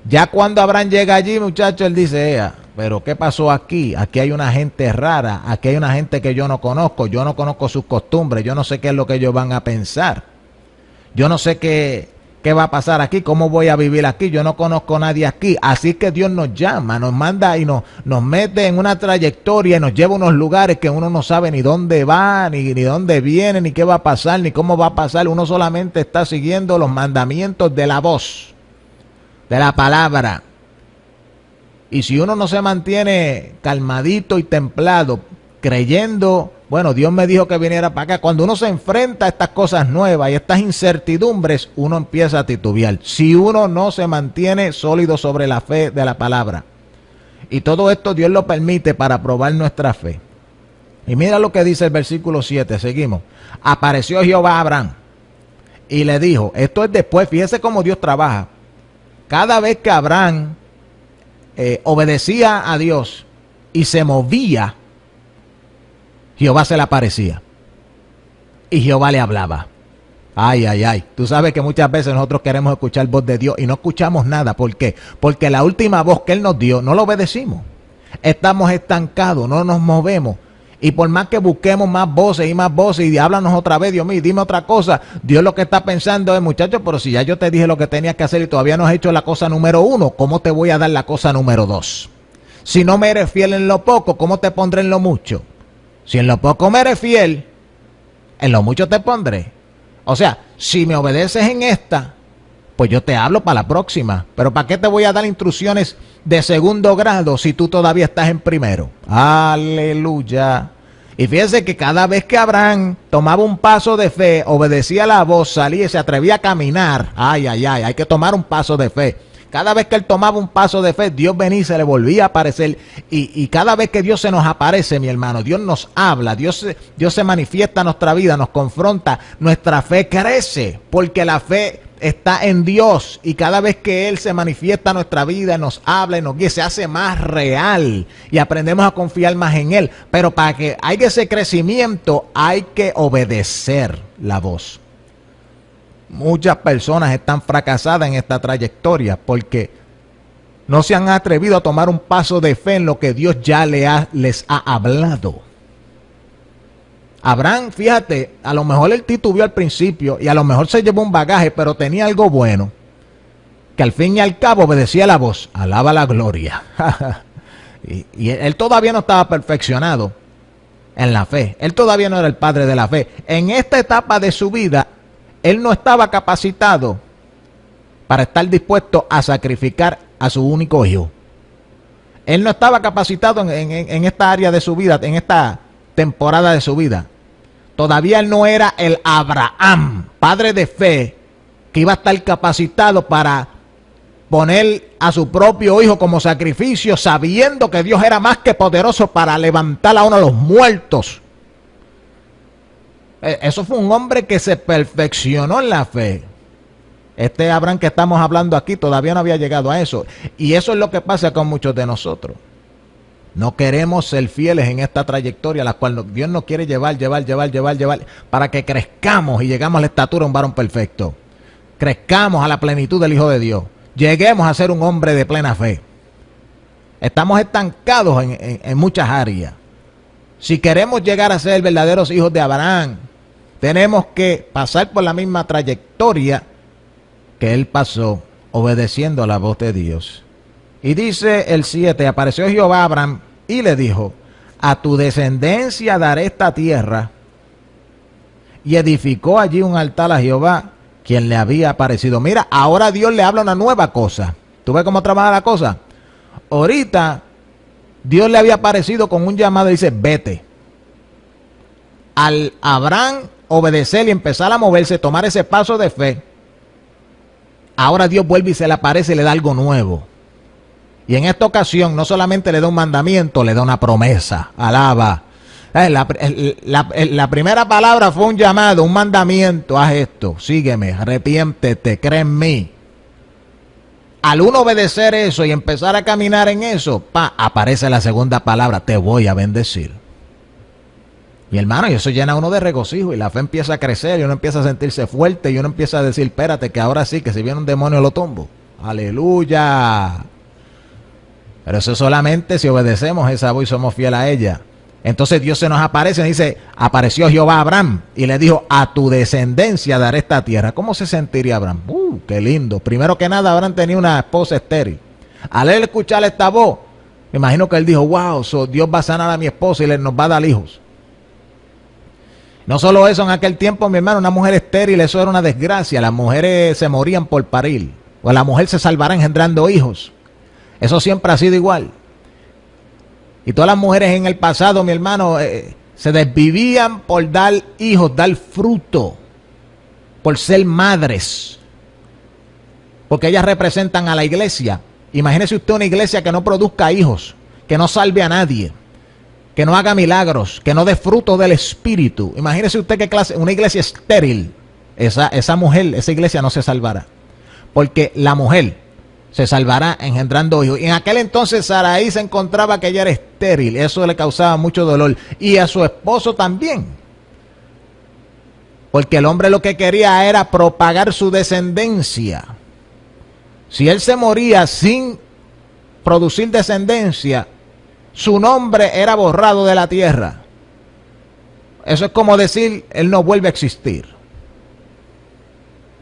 Speaker 1: Ya cuando Abraham llega allí, muchachos, él dice, pero ¿qué pasó aquí? Aquí hay una gente rara, aquí hay una gente que yo no conozco sus costumbres, yo no sé qué es lo que ellos van a pensar. Yo no sé qué va a pasar aquí, cómo voy a vivir aquí, yo no conozco a nadie aquí. Así que Dios nos llama, nos manda y nos mete en una trayectoria y nos lleva a unos lugares que uno no sabe ni dónde va, ni dónde viene, ni qué va a pasar, ni cómo va a pasar. Uno solamente está siguiendo los mandamientos de la voz, de la palabra. Y si uno no se mantiene calmadito y templado, creyendo, bueno, Dios me dijo que viniera para acá. Cuando uno se enfrenta a estas cosas nuevas y estas incertidumbres, uno empieza a titubear. Si uno no se mantiene sólido sobre la fe de la palabra. Y todo esto Dios lo permite para probar nuestra fe. Y mira lo que dice el versículo 7, seguimos. Apareció Jehová a Abraham y le dijo, esto es después, fíjese cómo Dios trabaja. Cada vez que Abraham obedecía a Dios y se movía, Jehová se le aparecía y Jehová le hablaba. Ay, ay, ay. Tú sabes que muchas veces nosotros queremos escuchar voz de Dios y no escuchamos nada. ¿Por qué? Porque la última voz que Él nos dio no la obedecimos. Estamos estancados, no nos movemos. Y por más que busquemos más voces y háblanos otra vez, Dios mío, dime otra cosa. Dios lo que está pensando es, muchachos, pero si ya yo te dije lo que tenías que hacer y todavía no has hecho la cosa número 1, ¿cómo te voy a dar la cosa número 2? Si no me eres fiel en lo poco, ¿cómo te pondré en lo mucho? Si en lo poco me eres fiel, en lo mucho te pondré. O sea, si me obedeces en esta, pues yo te hablo para la próxima. Pero ¿para qué te voy a dar instrucciones de segundo grado si tú todavía estás en primero? Aleluya. Y fíjense que cada vez que Abraham tomaba un paso de fe, obedecía la voz, salía y se atrevía a caminar. Ay, ay, ay, hay que tomar un paso de fe. Cada vez que él tomaba un paso de fe, Dios venía y se le volvía a aparecer. Y cada vez que Dios se nos aparece, mi hermano, Dios nos habla, Dios se manifiesta en nuestra vida, nos confronta. Nuestra fe crece porque la fe está en Dios. Y cada vez que Él se manifiesta en nuestra vida, nos habla y nos guía, se hace más real. Y aprendemos a confiar más en Él. Pero para que haya ese crecimiento, hay que obedecer la voz. Muchas personas están fracasadas en esta trayectoria porque no se han atrevido a tomar un paso de fe en lo que Dios ya les ha hablado. Abraham, fíjate, a lo mejor él titubeó al principio y a lo mejor se llevó un bagaje, pero tenía algo bueno, que al fin y al cabo obedecía la voz. Alaba la gloria. y él todavía no estaba perfeccionado en la fe. Él todavía no era el padre de la fe. En esta etapa de su vida, él no estaba capacitado para estar dispuesto a sacrificar a su único hijo. Él no estaba capacitado en esta área de su vida, en esta temporada de su vida. Todavía él no era el Abraham, padre de fe, que iba a estar capacitado para poner a su propio hijo como sacrificio, sabiendo que Dios era más que poderoso para levantar a uno de los muertos. Eso fue un hombre que se perfeccionó en la fe. Este Abraham que estamos hablando aquí todavía no había llegado a eso. Y eso es lo que pasa con muchos de nosotros. No queremos ser fieles en esta trayectoria a la cual Dios nos quiere llevar, para que crezcamos y llegamos a la estatura de un varón perfecto. Crezcamos a la plenitud del Hijo de Dios. Lleguemos a ser un hombre de plena fe. Estamos estancados en muchas áreas. Si queremos llegar a ser verdaderos hijos de Abraham, tenemos que pasar por la misma trayectoria que él pasó, obedeciendo a la voz de Dios. Y dice el 7, apareció Jehová a Abraham y le dijo, a tu descendencia daré esta tierra. Y edificó allí un altar a Jehová, quien le había aparecido. Mira, ahora Dios le habla una nueva cosa. ¿Tú ves cómo trabaja la cosa? Ahorita Dios le había aparecido con un llamado y dice, vete. Al Abraham obedecer y empezar a moverse, tomar ese paso de fe, ahora Dios vuelve y se le aparece y le da algo nuevo. Y en esta ocasión no solamente le da un mandamiento, le da una promesa. Alaba. La primera palabra fue un llamado, un mandamiento. Haz esto, sígueme, arrepiéntete, cree en mí. Al uno obedecer eso y empezar a caminar en eso, aparece la segunda palabra, te voy a bendecir. Mi hermano, y eso llena a uno de regocijo y la fe empieza a crecer y uno empieza a sentirse fuerte y uno empieza a decir, espérate, que ahora sí, que si viene un demonio lo tumbo. Aleluya. Pero eso solamente si obedecemos esa voz y somos fieles a ella. Entonces Dios se nos aparece y dice, apareció Jehová a Abraham y le dijo, a tu descendencia daré esta tierra. ¿Cómo se sentiría Abraham? Qué lindo. Primero que nada, Abraham tenía una esposa estéril. Al él escuchar esta voz, me imagino que él dijo, wow, Dios va a sanar a mi esposa y nos va a dar hijos. No solo eso, en aquel tiempo, mi hermano, una mujer estéril, eso era una desgracia. Las mujeres se morían por parir. O la mujer se salvará engendrando hijos. Eso siempre ha sido igual. Y todas las mujeres en el pasado, mi hermano, se desvivían por dar hijos, dar fruto, por ser madres. Porque ellas representan a la iglesia. Imagínese usted una iglesia que no produzca hijos, que no salve a nadie, que no haga milagros, que no dé fruto del Espíritu. Imagínese usted qué clase, una iglesia estéril. Esa mujer, esa iglesia no se salvará. Porque la mujer se salvará engendrando hijos. Y en aquel entonces Saraí se encontraba que ella era estéril. Eso le causaba mucho dolor. Y a su esposo también. Porque el hombre lo que quería era propagar su descendencia. Si él se moría sin producir descendencia, su nombre era borrado de la tierra. Eso es como decir, él no vuelve a existir.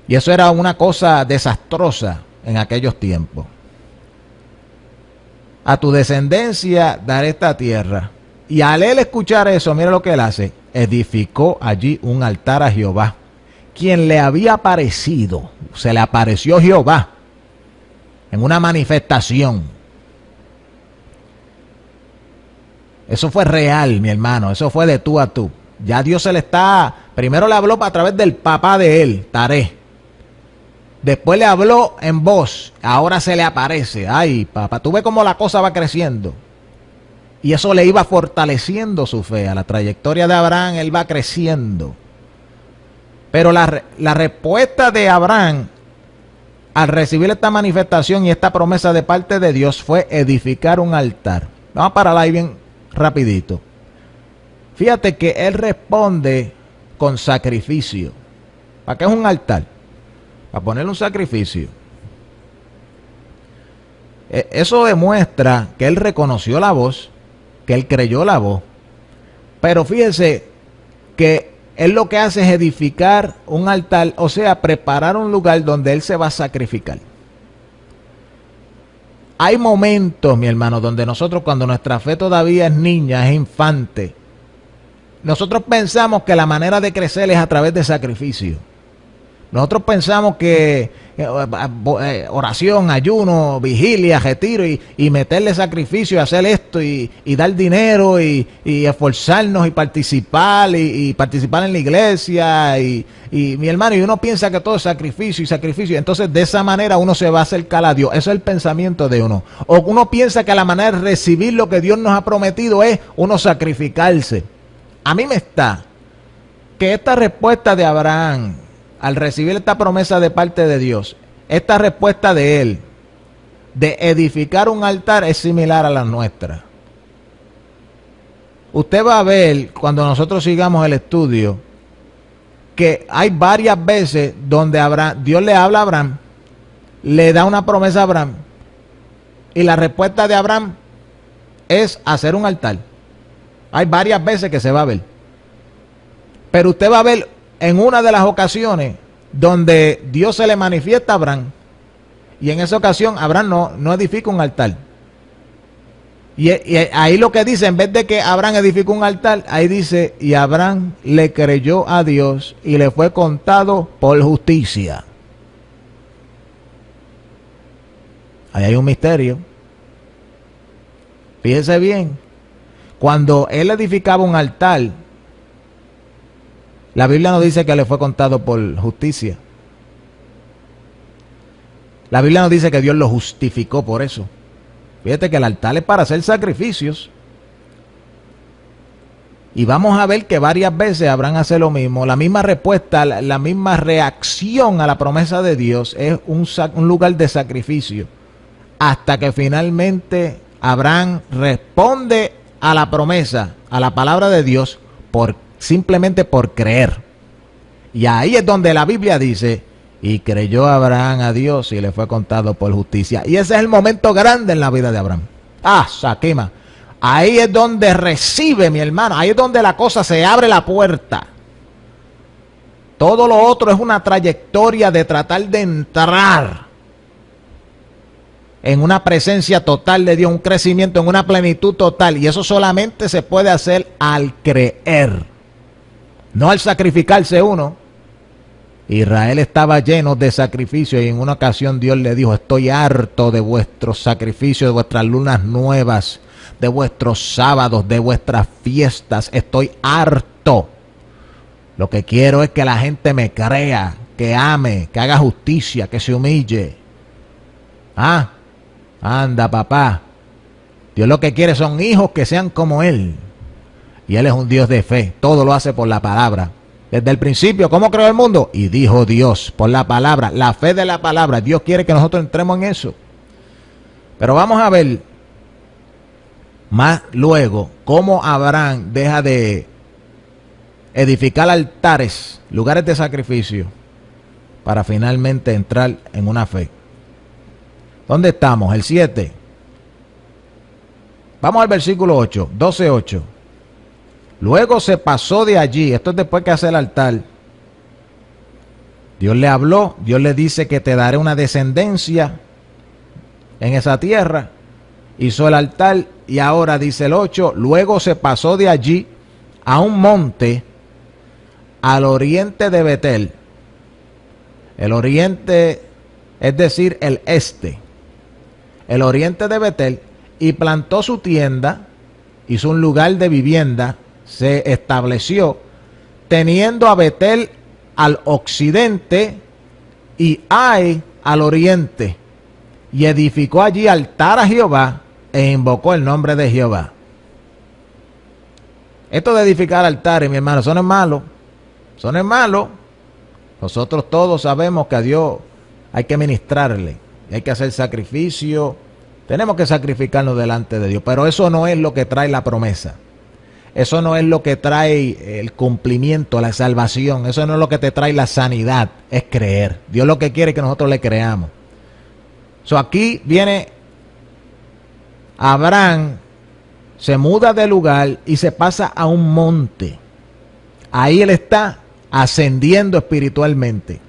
Speaker 1: Y eso era una cosa desastrosa en aquellos tiempos. A tu descendencia daré esta tierra. Y al él escuchar eso, mira lo que él hace. Edificó allí un altar a Jehová, quien le había aparecido. Se le apareció Jehová en una manifestación. Eso fue real, mi hermano. Eso fue de tú a tú. Ya Dios primero le habló a través del papá de él, Taré. Después le habló en voz. Ahora se le aparece. Ay, papá, tú ves cómo la cosa va creciendo. Y eso le iba fortaleciendo su fe. A la trayectoria de Abraham, él va creciendo. Pero la respuesta de Abraham al recibir esta manifestación y esta promesa de parte de Dios fue edificar un altar. Vamos a parar ahí bien rapidito. Fíjate que él responde con sacrificio. ¿Para qué es un altar? Para ponerle un sacrificio. Eso demuestra que él reconoció la voz, que él creyó la voz. Pero fíjese que él lo que hace es edificar un altar, o sea, preparar un lugar donde él se va a sacrificar. Hay momentos, mi hermano, donde nosotros, cuando nuestra fe todavía es niña, es infante, nosotros pensamos que la manera de crecer es a través de sacrificio. Nosotros pensamos que oración, ayuno, vigilia, retiro y meterle sacrificio y hacer esto y dar dinero y esforzarnos y participar y participar en la iglesia y mi hermano, y uno piensa que todo es sacrificio y sacrificio. Entonces de esa manera uno se va a acercar a Dios. Eso es el pensamiento de uno. O uno piensa que la manera de recibir lo que Dios nos ha prometido es uno sacrificarse. A mí me está que esta respuesta de Abraham al recibir esta promesa de parte de Dios, esta respuesta de él de edificar un altar es similar a la nuestra. Usted va a ver cuando nosotros sigamos el estudio que hay varias veces donde Dios le habla a Abraham, le da una promesa a Abraham y la respuesta de Abraham es hacer un altar. Hay varias veces que se va a ver. Pero usted va a ver en una de las ocasiones donde Dios se le manifiesta a Abraham y en esa ocasión Abraham no edifica un altar. Y ahí lo que dice, en vez de que Abraham edificó un altar, ahí dice, y Abraham le creyó a Dios y le fue contado por justicia. Ahí hay un misterio. Fíjese bien, cuando él edificaba un altar, la Biblia no dice que le fue contado por justicia. La Biblia no dice que Dios lo justificó por eso. Fíjate que el altar es para hacer sacrificios. Y vamos a ver que varias veces Abraham hace lo mismo. La misma respuesta, la misma reacción a la promesa de Dios es un lugar de sacrificio. Hasta que finalmente Abraham responde a la promesa, a la palabra de Dios, simplemente por creer. Y ahí es donde la Biblia dice, y creyó Abraham a Dios y le fue contado por justicia. Y ese es el momento grande en la vida de Abraham. Saquima. Ahí es donde recibe, mi hermano. Ahí es donde la cosa se abre la puerta. Todo lo otro es una trayectoria de tratar de entrar en una presencia total de Dios, un crecimiento en una plenitud total. Y eso solamente se puede hacer al creer, no al sacrificarse uno. Israel estaba lleno de sacrificios y en una ocasión Dios le dijo, estoy harto de vuestros sacrificios, de vuestras lunas nuevas, de vuestros sábados, de vuestras fiestas. Estoy harto. Lo que quiero es que la gente me crea, que ame, que haga justicia, que se humille. Anda, papá. Dios lo que quiere son hijos que sean como Él. Y Él es un Dios de fe. Todo lo hace por la palabra. Desde el principio, ¿cómo creó el mundo? Y dijo Dios, por la palabra, la fe de la palabra. Dios quiere que nosotros entremos en eso. Pero vamos a ver más luego cómo Abraham deja de edificar altares, lugares de sacrificio, para finalmente entrar en una fe. ¿Dónde estamos? El 7. Vamos al versículo 8, 12:8. Luego se pasó de allí, esto es después que hace el altar. Dios le habló, Dios le dice que te daré una descendencia en esa tierra. Hizo el altar y ahora dice el 8, luego se pasó de allí a un monte al oriente de Betel. El oriente, es decir, el este. El oriente de Betel, y plantó su tienda, hizo un lugar de vivienda, se estableció, teniendo a Betel al occidente y Ai al oriente, y edificó allí altar a Jehová e invocó el nombre de Jehová. Esto de edificar altares, mi hermano, eso no es malo. Eso no es malo. Nosotros todos sabemos que a Dios hay que ministrarle, hay que hacer sacrificio, tenemos que sacrificarnos delante de Dios, pero eso no es lo que trae la promesa. Eso no es lo que trae el cumplimiento, la salvación. Eso no es lo que te trae la sanidad, es creer. Dios lo que quiere es que nosotros le creamos. Aquí viene Abraham, se muda de lugar y se pasa a un monte. Ahí él está ascendiendo espiritualmente.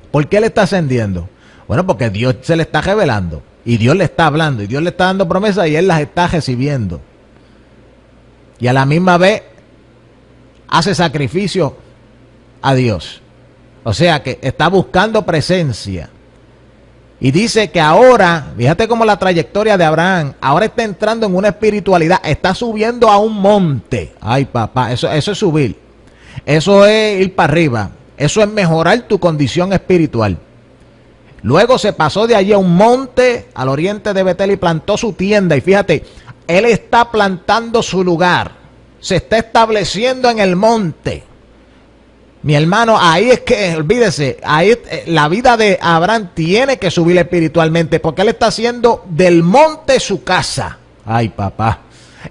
Speaker 1: ¿Por qué él está ascendiendo? Bueno, porque Dios se le está revelando y Dios le está hablando y Dios le está dando promesas y él las está recibiendo. Y a la misma vez hace sacrificio a Dios. O sea que está buscando presencia. Y dice que ahora, fíjate cómo la trayectoria de Abraham, ahora está entrando en una espiritualidad, está subiendo a un monte. Ay, papá, eso es subir. Eso es ir para arriba. Eso es mejorar tu condición espiritual. Luego se pasó de allí a un monte al oriente de Betel y plantó su tienda. Y fíjate, él está plantando su lugar. Se está estableciendo en el monte. Mi hermano, ahí es que, olvídese, ahí la vida de Abraham tiene que subir espiritualmente, porque él está haciendo del monte su casa. Ay, papá.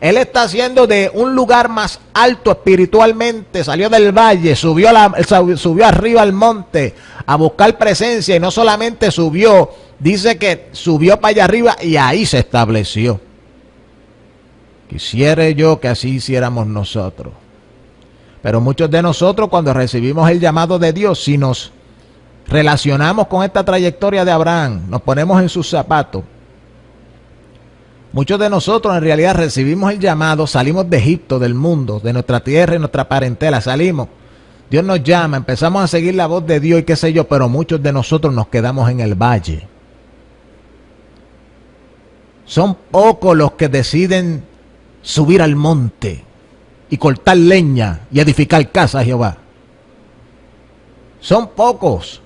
Speaker 1: Él está haciendo de un lugar más alto espiritualmente, salió del valle, subió arriba al monte a buscar presencia, y no solamente subió, dice que subió para allá arriba y ahí se estableció. Quisiera yo que así hiciéramos nosotros. Pero muchos de nosotros, cuando recibimos el llamado de Dios, si nos relacionamos con esta trayectoria de Abraham, nos ponemos en sus zapatos, muchos de nosotros en realidad recibimos el llamado, salimos de Egipto, del mundo, de nuestra tierra y nuestra parentela, salimos. Dios nos llama, empezamos a seguir la voz de Dios y qué sé yo, pero muchos de nosotros nos quedamos en el valle. Son pocos los que deciden subir al monte y cortar leña y edificar casa a Jehová. Son pocos.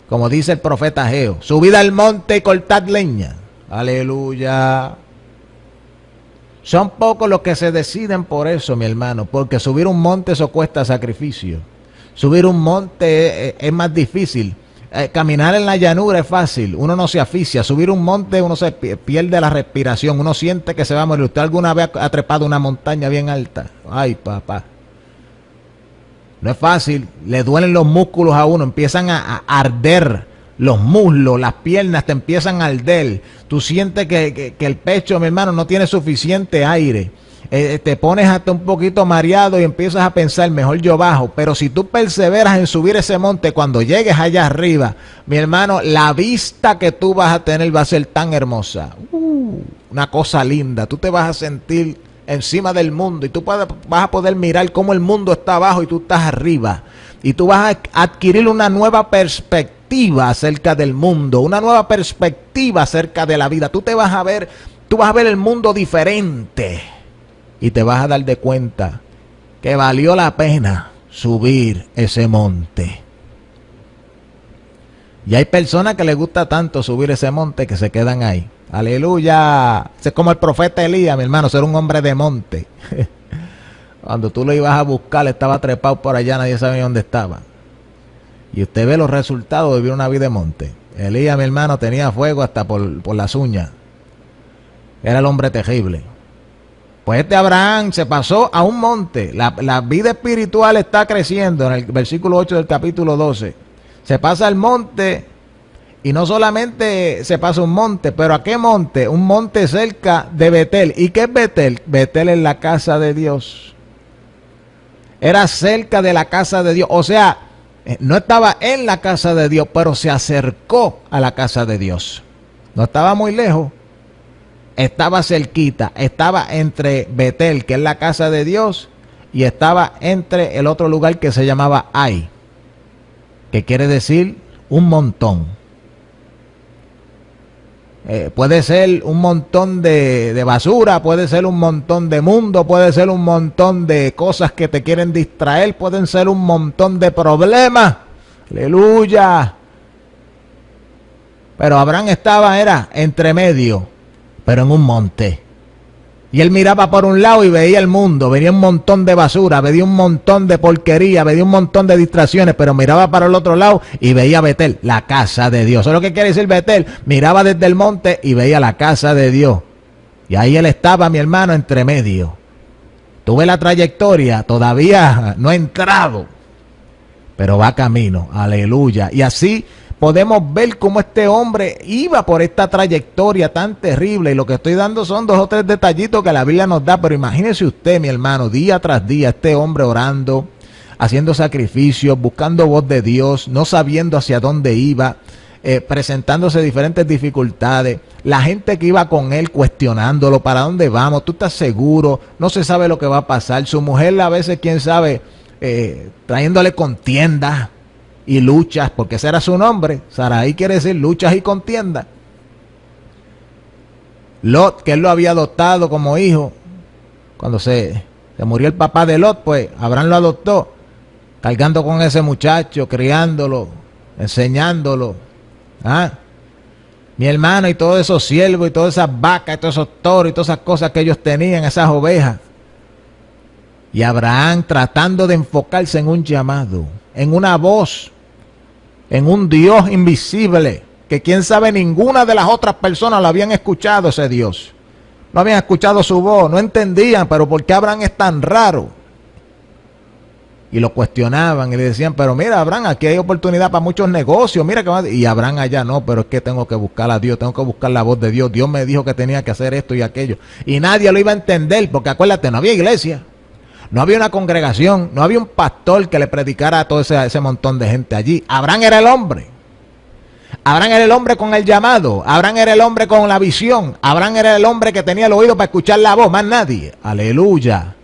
Speaker 1: Como dice el profeta Ageo, subid al monte y cortad leña. Aleluya. Son pocos los que se deciden por eso, mi hermano, porque subir un monte eso cuesta sacrificio. Subir un monte es más difícil. Caminar en la llanura es fácil, uno no se asfixia. Subir un monte uno se pierde la respiración, uno siente que se va a morir. ¿Usted alguna vez ha trepado una montaña bien alta? Ay, papá. No es fácil, le duelen los músculos a uno, empiezan a arder los muslos, las piernas te empiezan a arder. Tú sientes que el pecho, mi hermano, no tiene suficiente aire. Te pones hasta un poquito mareado y empiezas a pensar, mejor yo bajo. Pero si tú perseveras en subir ese monte, cuando llegues allá arriba, mi hermano, la vista que tú vas a tener va a ser tan hermosa. Una cosa linda. Tú te vas a sentir encima del mundo y tú vas a poder mirar cómo el mundo está abajo y tú estás arriba. Y tú vas a adquirir una nueva perspectiva acerca del mundo, una nueva perspectiva acerca de la vida. Tú vas a ver el mundo diferente. Y te vas a dar de cuenta que valió la pena subir ese monte. Y hay personas que les gusta tanto subir ese monte que se quedan ahí. Aleluya. Es como el profeta Elías, mi hermano, ser un hombre de monte. Cuando tú lo ibas a buscar, estaba trepado por allá, nadie sabía dónde estaba. Y usted ve los resultados de vivir una vida de monte. Elías, mi hermano, tenía fuego hasta por las uñas. Era el hombre terrible. Pues este Abraham se pasó a un monte. La vida espiritual está creciendo. En el versículo 8 del capítulo 12. Se pasa al monte. Y no solamente se pasa un monte. ¿Pero a qué monte? Un monte cerca de Betel. ¿Y qué es Betel? Betel es la casa de Dios. Era cerca de la casa de Dios. O sea, no estaba en la casa de Dios, pero se acercó a la casa de Dios. No estaba muy lejos. Estaba cerquita, estaba entre Betel, que es la casa de Dios, y estaba entre el otro lugar que se llamaba Ai, que quiere decir un montón. Puede ser un montón de basura, puede ser un montón de mundo, puede ser un montón de cosas que te quieren distraer, pueden ser un montón de problemas. Aleluya. Pero Abraham era entre medio, pero en un monte. Y él miraba por un lado y veía el mundo, veía un montón de basura, veía un montón de porquería, veía un montón de distracciones, pero miraba para el otro lado y veía Betel, la casa de Dios. ¿Eso es lo que quiere decir Betel? Miraba desde el monte y veía la casa de Dios. Y ahí él estaba, mi hermano, entre medio. Tuve la trayectoria, todavía no he entrado, pero va camino, aleluya. Y así podemos ver cómo este hombre iba por esta trayectoria tan terrible. Y lo que estoy dando son 2 o 3 detallitos que la Biblia nos da. Pero imagínese usted, mi hermano, día tras día, este hombre orando, haciendo sacrificios, buscando voz de Dios, no sabiendo hacia dónde iba, presentándose diferentes dificultades. La gente que iba con él cuestionándolo, ¿para dónde vamos? ¿Tú estás seguro? No se sabe lo que va a pasar. Su mujer a veces, quién sabe, trayéndole contiendas. y luchas, porque ese era su nombre. Sarai quiere decir luchas y contiendas. Lot, que él lo había adoptado como hijo, cuando se murió el papá de Lot, pues Abraham lo adoptó, cargando con ese muchacho, criándolo, enseñándolo. Mi hermano, y todos esos siervos, y todas esas vacas, y todos esos toros, y todas esas cosas que ellos tenían, esas ovejas. Y Abraham tratando de enfocarse en un llamado, en una voz, en un Dios invisible, que quién sabe ninguna de las otras personas lo habían escuchado, ese Dios. No habían escuchado su voz, no entendían, pero ¿por qué Abraham es tan raro? Y lo cuestionaban y le decían, pero mira, Abraham, aquí hay oportunidad para muchos negocios, mira que va. Y Abraham allá, no, pero es que tengo que buscar a Dios, tengo que buscar la voz de Dios. Dios me dijo que tenía que hacer esto y aquello. Y nadie lo iba a entender, porque acuérdate, no había iglesia, no había una congregación, no había un pastor que le predicara a todo ese montón de gente allí. Abraham era el hombre. Abraham era el hombre con el llamado. Abraham era el hombre con la visión. Abraham era el hombre que tenía el oído para escuchar la voz, más nadie. Aleluya.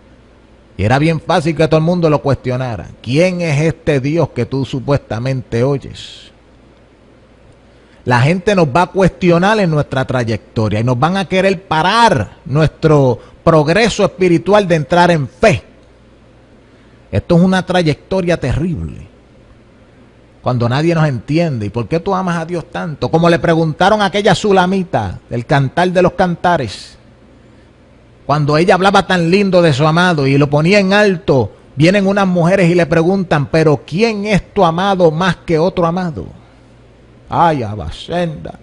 Speaker 1: Y era bien fácil que todo el mundo lo cuestionara. ¿Quién es este Dios que tú supuestamente oyes? La gente nos va a cuestionar en nuestra trayectoria y nos van a querer parar nuestro progreso espiritual de entrar en fe. Esto es una trayectoria terrible. Cuando nadie nos entiende. ¿Y por qué tú amas a Dios tanto? Como le preguntaron a aquella sulamita del Cantar de los Cantares. Cuando ella hablaba tan lindo de su amado y lo ponía en alto, vienen unas mujeres y le preguntan, pero ¿quién es tu amado más que otro amado? Ay, abacenda.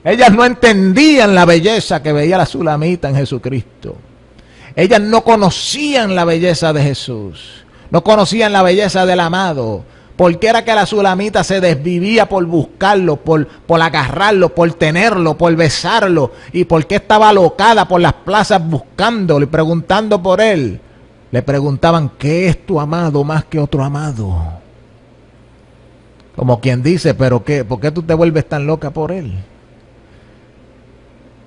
Speaker 1: Ellas no entendían la belleza que veía la sulamita en Jesucristo. Ellas no conocían la belleza de Jesús. No conocían la belleza del amado. Porque era que la sulamita se desvivía por buscarlo, por agarrarlo, por tenerlo, por besarlo. Y porque estaba alocada por las plazas buscándolo y preguntando por él. Le preguntaban, ¿qué es tu amado más que otro amado? Como quien dice, ¿pero qué? ¿Por qué tú te vuelves tan loca por él?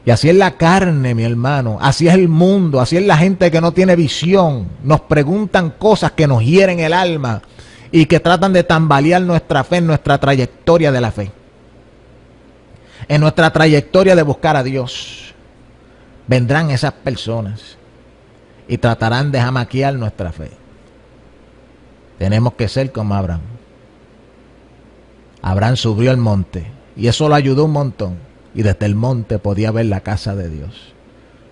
Speaker 1: Y así es la carne, mi hermano. Así es el mundo. Así es la gente que no tiene visión. Nos preguntan cosas que nos hieren el alma y que tratan de tambalear nuestra fe en nuestra trayectoria de la fe. En nuestra trayectoria de buscar a Dios. Vendrán esas personas y tratarán de jamaquear nuestra fe. Tenemos que ser como Abraham. Abraham subió al monte y eso lo ayudó un montón. Y desde el monte podía ver la casa de Dios.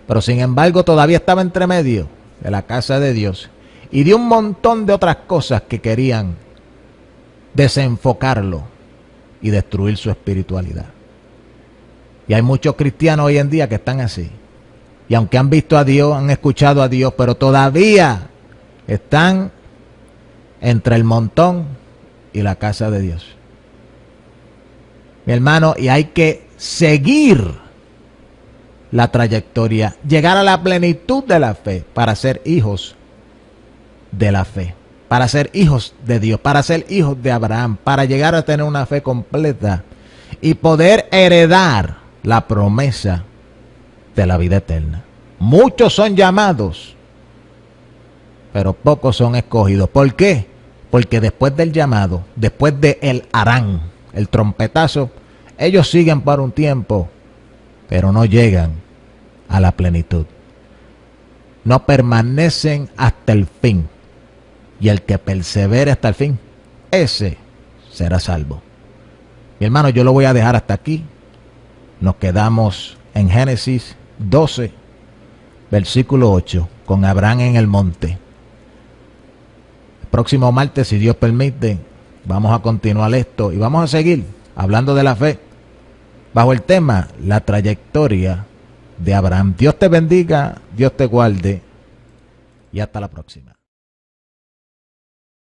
Speaker 1: Pero sin embargo todavía estaba entre medio de la casa de Dios y de un montón de otras cosas que querían desenfocarlo y destruir su espiritualidad. Y hay muchos cristianos hoy en día que están así. Y aunque han visto a Dios, han escuchado a Dios, pero todavía están entre el montón y la casa de Dios. Mi hermano, y hay que seguir la trayectoria, llegar a la plenitud de la fe para ser hijos de la fe, para ser hijos de Dios, para ser hijos de Abraham, para llegar a tener una fe completa y poder heredar la promesa de la vida eterna. Muchos son llamados, pero pocos son escogidos. ¿Por qué? Porque después del llamado, después del harán, el trompetazo, ellos siguen por un tiempo, pero no llegan a la plenitud. No permanecen hasta el fin. Y el que persevere hasta el fin, ese será salvo. Mi hermano, yo lo voy a dejar hasta aquí. Nos quedamos en Génesis 12, versículo 8, con Abraham en el monte. El próximo martes, si Dios permite, vamos a continuar esto y vamos a seguir hablando de la fe bajo el tema la trayectoria de Abraham. Dios te bendiga, Dios te guarde y hasta la próxima.